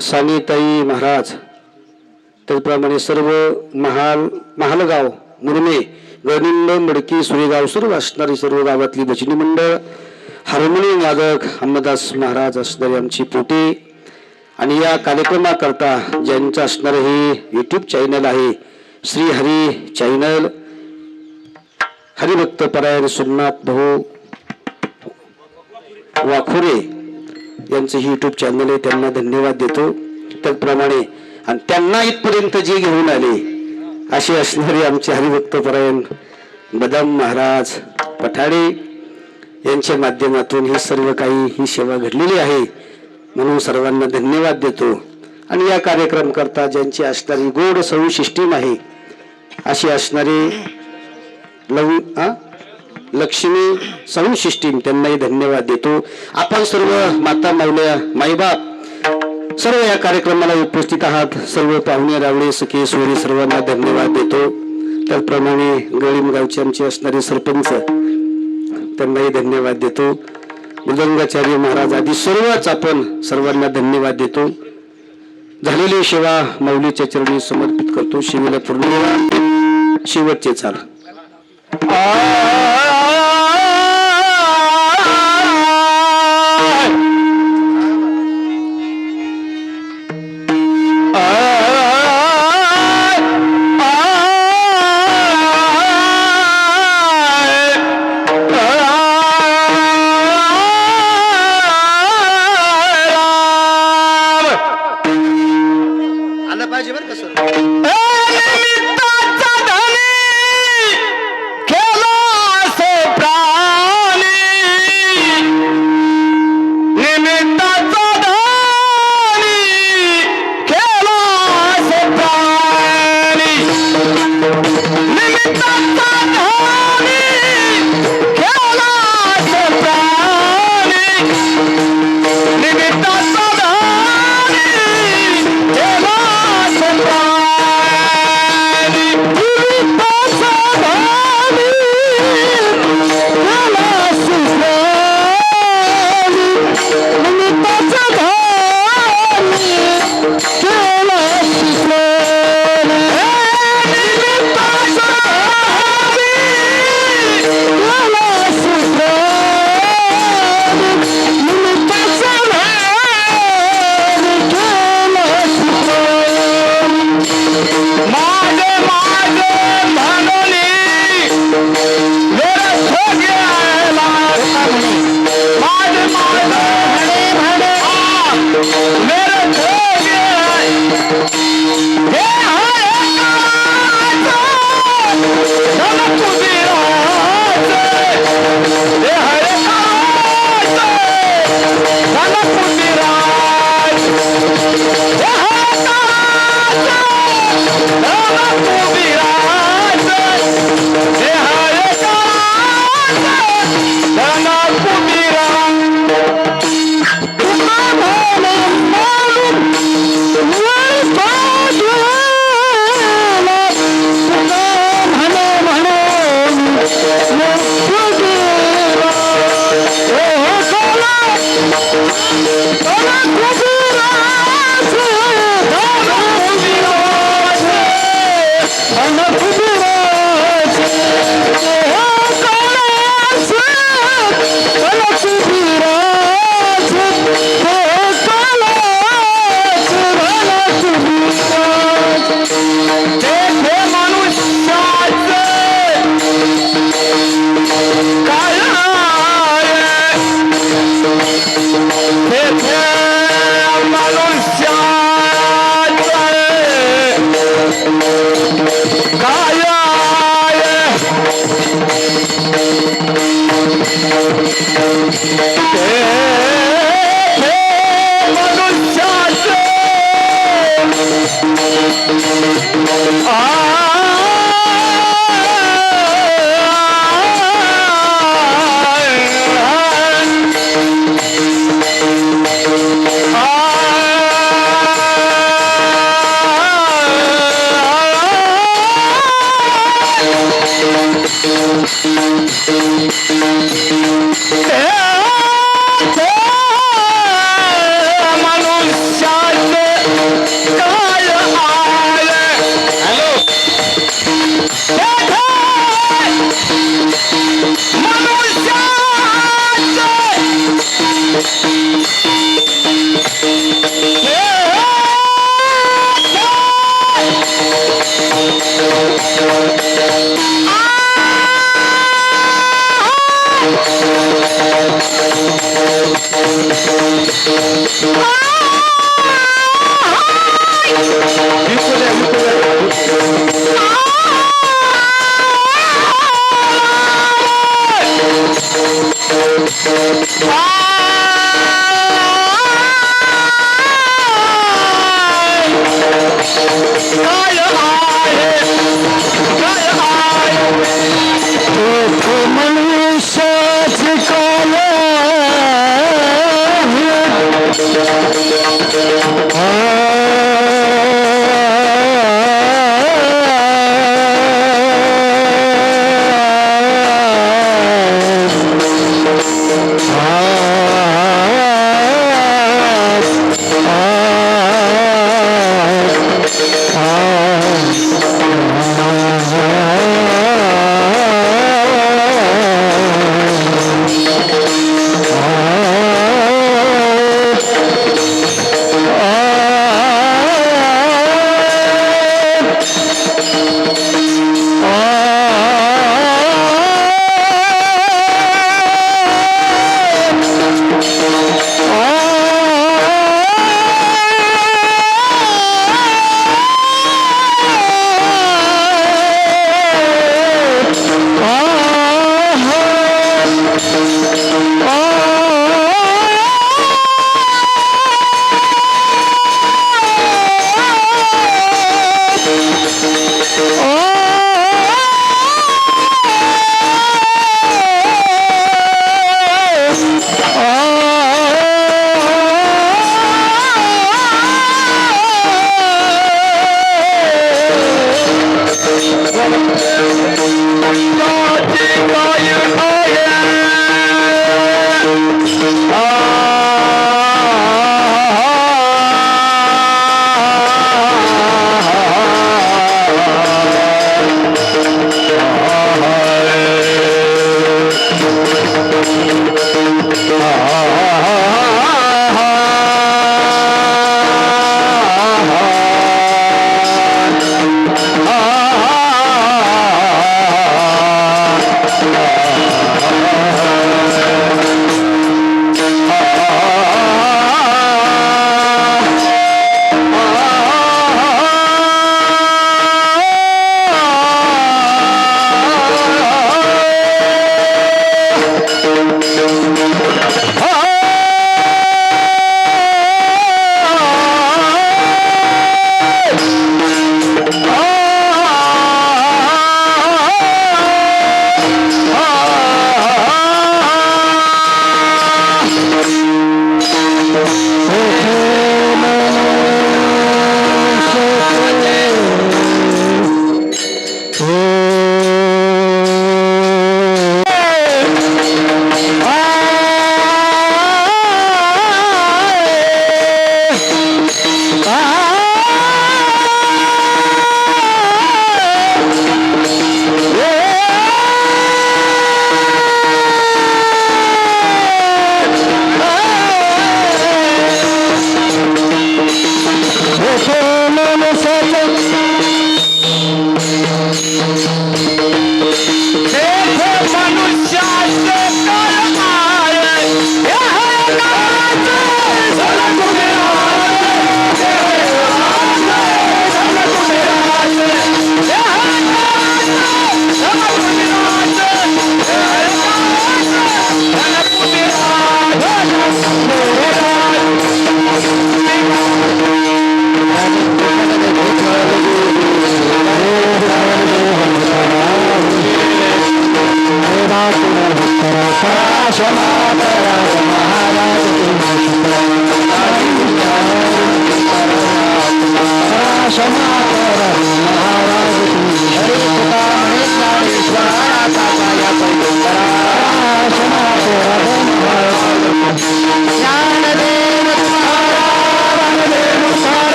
सानेताई महाराज, त्याचप्रमाणे सर्व महालगाव, मुरमे, गणिंद, मडकी, सुरेगाव सर्व असणारी सर्व गावातली भजनी मंडळ, हार्मोनियम वादक अंबादास महाराज असणारे आमची पोटे, आणि या कार्यक्रमाकरता ज्यांचं असणारे हे यूट्यूब चॅनल आहे श्री हरी चॅनल, हरिभक्त परायण सोमनाथ भाऊ वाखुरे यांचं ही यूट्यूब चॅनल आहे. त्यांना धन्यवाद देतो. त्याचप्रमाणे आणि त्यांना इथपर्यंत जे घेऊन आले असे असणारे आमचे हरिभक्त परायण बदाम महाराज पठाडे यांच्या माध्यमातून ही सर्व काही ही सेवा घडलेली आहे. म्हणून सर्वांना धन्यवाद देतो. आणि या कार्यक्रम करता ज्यांची असणारी गोड सौ सिस्टीम आहे अशी असणारी लक्ष्मी साऊंड सिस्टीम त्यांनाही धन्यवाद देतो. आपण सर्व माता माऊल्या माईबाप सर्व या कार्यक्रमाला उपस्थित आहात. सर्व पाहुणे रावळे सखे सोयरे सर्वांना धन्यवाद देतो. त्याचप्रमाणे गळीम गावचे आमचे असणारे सरपंच त्यांनाही धन्यवाद देतो. मृदंगाचार्य महाराज आदी सर्वच आपण सर्वांना धन्यवाद देतो. झालेली सेवा माऊलीच्या चरणी समर्पित करतो. शिवेला पूर्ण शेवटचे चाल. निमित्ताचा धनी केला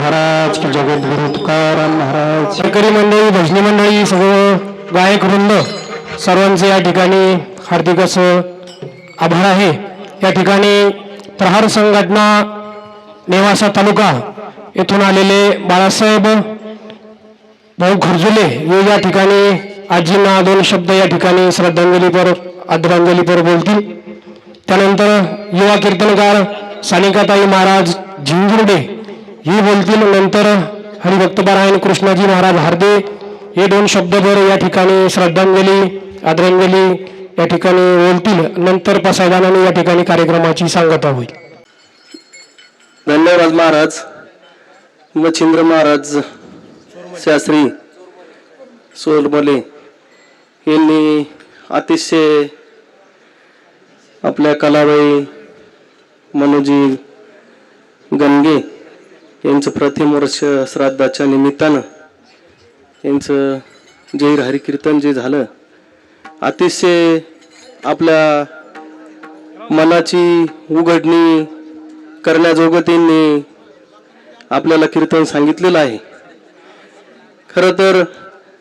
महाराज की जगद्गुरु तुकाराम महाराज वारकरी मंडळी भजनी मंडळी सगळं गायक वृंद सर्वांचे या ठिकाणी हार्दिक असं आभार आहे। या ठिकाणी प्रहार संघटना नेवासा तालुका येथून आलेले बाळासाहेब भाऊ खरजुले हे या ठिकाणी आजींना 2 शब्द या ठिकाणी श्रद्धांजलीपर आदरांजलीपर बोलतील। त्यानंतर युवा कीर्तनकार सानिकाताई महाराज झिंजुर्डे ही बोलतील। नंतर हरिभक्तपरायण कृष्णाजी महाराज हार्दे हे 2 शब्दभर या ठिकाणी श्रद्धांजली आदरांजली या ठिकाणी बोलतील। नंतर पसायदानाने या ठिकाणी कार्यक्रमाची सांगता होईल। धन्यवाद महाराज। मच्छिंद्र महाराज शास्त्री सोलमले यांनी अतिशय आपल्या कलाबाई मनोजी गणगे यांचं प्रथम वर्ष श्राद्धाच्या निमित्तानं यांचं जैर हरिकीर्तन जे झालं अतिशय आपल्या मनाची उघडणी करण्याजोगं त्यांनी आपल्याला कीर्तन सांगितलेलं आहे। खरं तर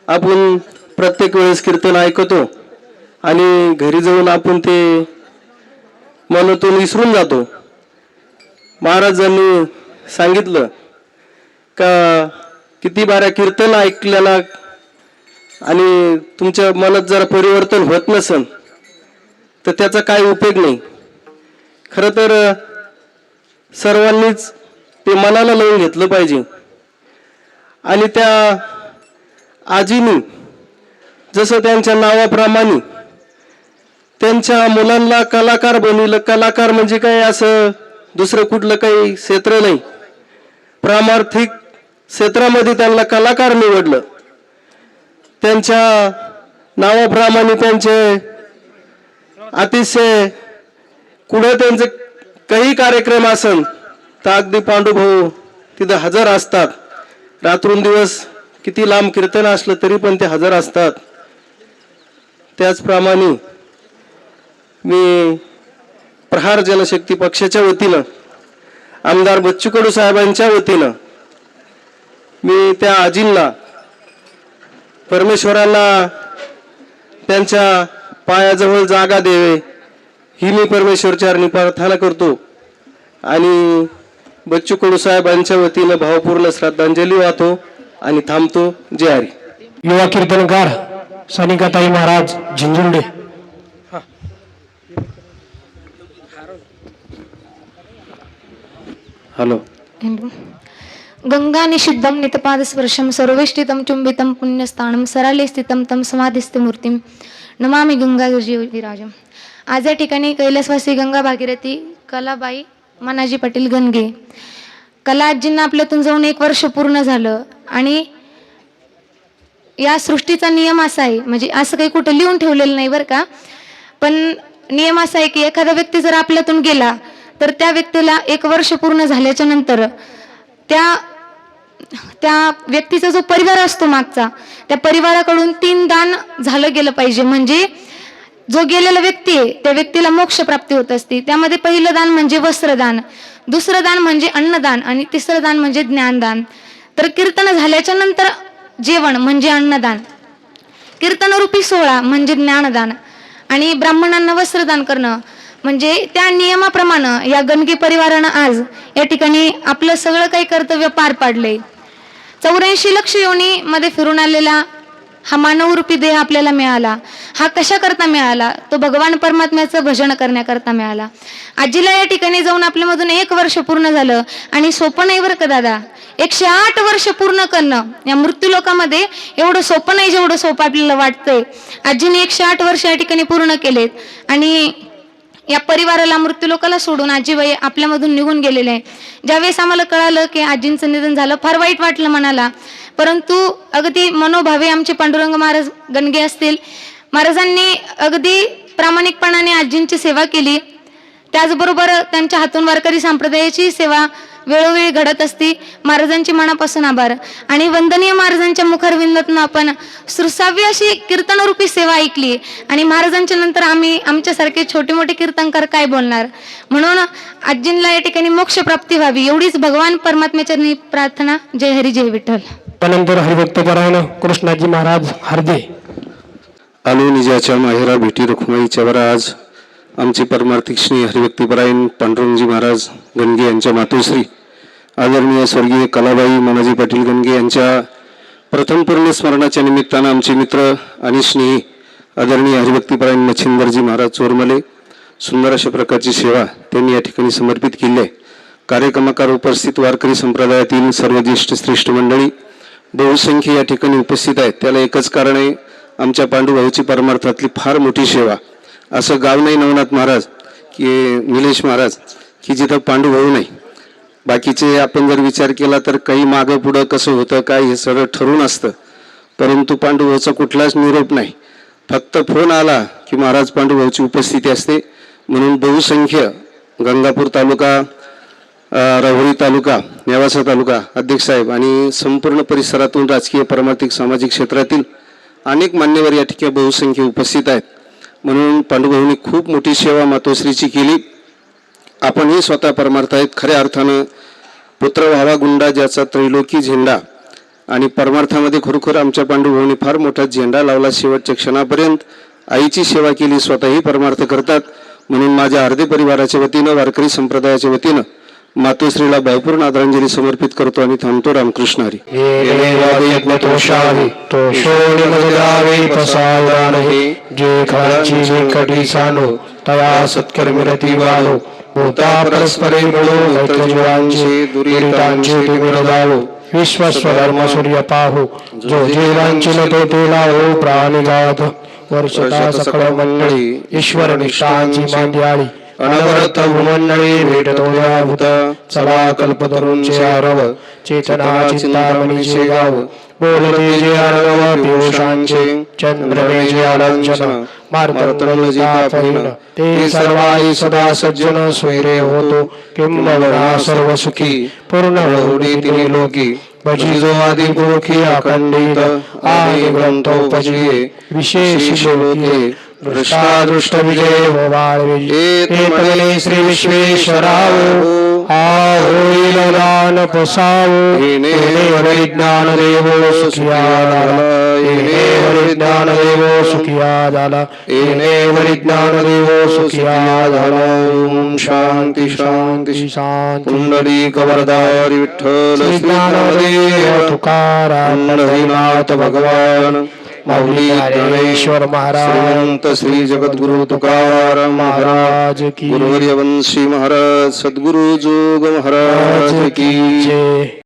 आपण प्रत्येक वेळेस कीर्तन ऐकतो आणि घरी जाऊन आपण ते मनातून विसरून जातो। महाराजांनी सांगितलं का किती बाऱ्या कीर्तन ऐकल्याला आणि तुमच्या मनात जरा परिवर्तन होत नसेल तर त्याचा काही उपयोग नाही। खरं तर सर्वांनीच ते मनाला लावून घेतलं पाहिजे। आणि त्या आजीनी जसं त्यांच्या नावाप्रमाणे त्यांच्या मुलांना कलाकार बनविलं। कलाकार म्हणजे काय असं दुसरं कुठलं काही क्षेत्र नाही, प्रामार्थिक क्षेत्रामध्ये त्यांना कलाकार निवडलं। त्यांच्या नावाप्रमाणे त्यांचे अतिशय कुठं त्यांचे काही कार्यक्रम असेल तर अगदी पांडुभाऊ तिथं हजर असतात। रात्रंदिवस किती लांब कीर्तन असलं तरी पण ते हजर असतात। त्याचप्रमाणे मी प्रहार जनशक्ती पक्षाच्या वतीनं आमदार बच्चू कडू साहेबांच्या वतीनं मी त्या आजींना परमेश्वराला त्यांच्या पायाजवळ जागा देवे ही मी परमेश्वरचरणी प्रार्थना करतो आणि बच्चू कडू साहेबांच्या वतीनं भावपूर्ण श्रद्धांजली वाहतो आणि थांबतो। जय हरी। युवा कीर्तनकार सानिकाताई महाराज झिंजुर्डे। हॅलो। गंगा निषिद्धम नितपादस्पर्शम सर्वेष्टितम चुंबितम पुण्यस्थानम सराले स्थितम तम समाधिस्थ मूर्तिम नमामि गंगा विराजम। आज या ठिकाणी कैलासवासी गंगा भागीरथी कलाबाई मनाजी पाटील गणगे कला आजींना आपल्यातून जाऊन 1 वर्ष पूर्ण झालं। आणि या सृष्टीचा नियम असा आहे, म्हणजे असं काही कुठं लिहून ठेवलेलं नाही बरं का, पण नियम असा आहे की एखादा व्यक्ती जर आपल्यातून गेला तर त्या व्यक्तीला 1 वर्ष पूर्ण झाल्याच्या नंतर त्या व्यक्तीचा जो परिवार असतो मागचा त्या परिवाराकडून 3 दान झालं गेलं पाहिजे। म्हणजे जो गेलेला व्यक्ती आहे त्या व्यक्तीला मोक्ष प्राप्ती होत असते। त्यामध्ये पहिलं दान म्हणजे वस्त्रदान, दुसरं दान म्हणजे अन्नदान आणि तिसरं दान म्हणजे ज्ञानदान। तर कीर्तन झाल्याच्या नंतर जेवण म्हणजे अन्नदान, कीर्तनरूपी सोहळा म्हणजे ज्ञानदान आणि ब्राह्मणांना वस्त्रदान करणं म्हणजे त्या नियमाप्रमाणे या गणगी परिवारानं आज या ठिकाणी आपलं सगळं काही कर्तव्य पार पाडले। 84 लक्ष योनी मध्ये फिरून आलेला हा मानवरूपी देह आपल्याला मिळाला। हा कशा करता मिळाला? तो भगवान परमात्म्याचं भजन करण्याकरता मिळाला। आजीला या ठिकाणी जाऊन आपल्यामधून 1 वर्ष पूर्ण झालं आणि सोपं नाही बरं का दादा। 108 वर्ष पूर्ण करणं या मृत्यू लोकांमध्ये एवढं सोपं नाही जेवढं सोपं आपल्याला वाटतंय। आजीने 108 वर्ष या ठिकाणी पूर्ण केलेत आणि या परिवाराला मृत्यू लोकाला सोडून आजीबाई आपल्यामधून निघून गेलेले आहे। ज्यावेळेस आम्हाला कळालं की आजींचं निधन झालं फार वाईट वाटलं मनाला, परंतु अगदी मनोभावे आमचे पांडुरंग महाराज गणगे असतील, महाराजांनी अगदी प्रामाणिकपणाने आजींची सेवा केली। त्याचबरोबर त्यांच्या हातून वारकरी संप्रदायाची सेवा वेळोवेळी घडत असती. महाराजांची मनापासून आभार. आणि वंदनीय महाराजांच्या मुखारविंदातून आपण सुरसावी अशी कीर्तनरूपी सेवा ऐकली आणि महाराजांच्या नंतर आम्ही आमच्यासारखे छोटे मोठे कीर्तनकार काय बोलणार, म्हणून आजींना या ठिकाणी मोक्ष प्राप्ती व्हावी एवढीच भगवान परमात्म्याचरणी प्रार्थना. जय हरी जय विठ्ठल. त्यानंतर हरिभक्तपरायण कृष्णाजी महाराज हरदे. आलो निजाच्या माहेरा भेटी रखुमाईच्या वर आज आमचे परमार्थिक श्री हरिभक्तीपरायण पांडुरंगजी महाराज गणगे यांच्या मातोश्री आदरणीय स्वर्गीय कलाबाई मामाजी पाटील गणगे यांच्या प्रथम पूर्ण स्मरणाच्या निमित्तानं आमचे मित्र आणि स्नेही आदरणीय हरिभक्तीपरायण मच्छिंदरजी महाराज चोरमले सुंदर अशा प्रकारची सेवा त्यांनी या ठिकाणी समर्पित केली आहे. कार्यक्रमाकार उपस्थित वारकरी संप्रदायातील सर्व ज्येष्ठ श्रेष्ठ मंडळी बहुसंख्य या ठिकाणी उपस्थित आहेत. त्याला एकच कारण आहे, आमच्या पांडुभाऊची परमार्थातली फार मोठी सेवा. असं गाव नाही नवनाथ महाराज की निलेश महाराज की जिथं पांडुभाऊ नाही. बाकीचे आपण जर विचार केला तर काही मागं पुढं कसं होतं काय हे सगळं ठरवून असतं, परंतु पांडुभाऊचा कुठलाच निरोप नाही. फक्त फोन आला की महाराज पांडुभाऊची उपस्थिती असते. म्हणून बहुसंख्य गंगापूर तालुका, राहुरी तालुका, नेवासा तालुका अध्यक्ष साहेब आणि संपूर्ण परिसरातून राजकीय परमार्थिक सामाजिक क्षेत्रातील अनेक मान्यवर या ठिकाणी बहुसंख्य उपस्थित आहेत. म्हणून पांडुभाऊंनी खूप मोठी सेवा मातोश्रीची केली. आपणही स्वतः परमार्थ आहेत. खऱ्या अर्थानं पुत्र व्हावा गुंडा ज्याचा त्रैलोकी झेंडा, आणि परमार्थामध्ये खरोखर आमच्या पांडुभाऊंनी फार मोठा झेंडा लावला. शेवटच्या क्षणापर्यंत आईची सेवा केली, स्वतःही परमार्थ करतात. म्हणून माझ्या हरदे परिवाराच्या वतीनं वारकरी संप्रदायाच्या वतीनं मातोश्रीला भावपूर्ण आदरांजली समर्पित करतो आणि थांबतो. रामकृष्ण हरी. जे खराची व्यंकटी सानो तया सत्कर्मी रती वालो भूता परस्परे मिळो मैत्रजीवांचे दुरितांचे मिळवावो विश्वस्वधर्म सूर्य पाहू जो जीवांची न तो तेला हो प्राणिघात वर्षता सकळ मंडळी ईश्वर निष्ठांची मांद्याळी अनवरत भूमंडळी भेटतो या भूत चला कल्पतरूंचे आरव चेतना चिंतामणीचे गाव बोलते जे आरव पियुषांचे चंद्रमे जे आलंचन मार्तंडता पहिन ते सर्वाई सदा सज्जन स्वैरे होतो किंबहुना सर्व सुखी पूर्ण बहुडी तिन्ही लोकी भजिजो आदि पुरुखी अखंडित आहे ग्रंथोपजीये विशेष लोके दृष्टादृष्ट विजय वाळवे श्री विश्वेश्वरावो आ होईल दान पसावो विज्ञान देवो सुखिया विज्ञान देवो सुखिया झाला विज्ञान देवो सुखिया झाला. ओम शांती शांती शांती. पुंडलिक वरदारी विठ्ठल ज्ञानदेव तुकाराम पंढरीनाथ भगवान माऊली ज्ञानेश्वर महाराज श्री जगद्गुरु तुकाराम महाराज की गुरुवर्य वंशी महाराज सद्गुरु जोग महाराज की जय.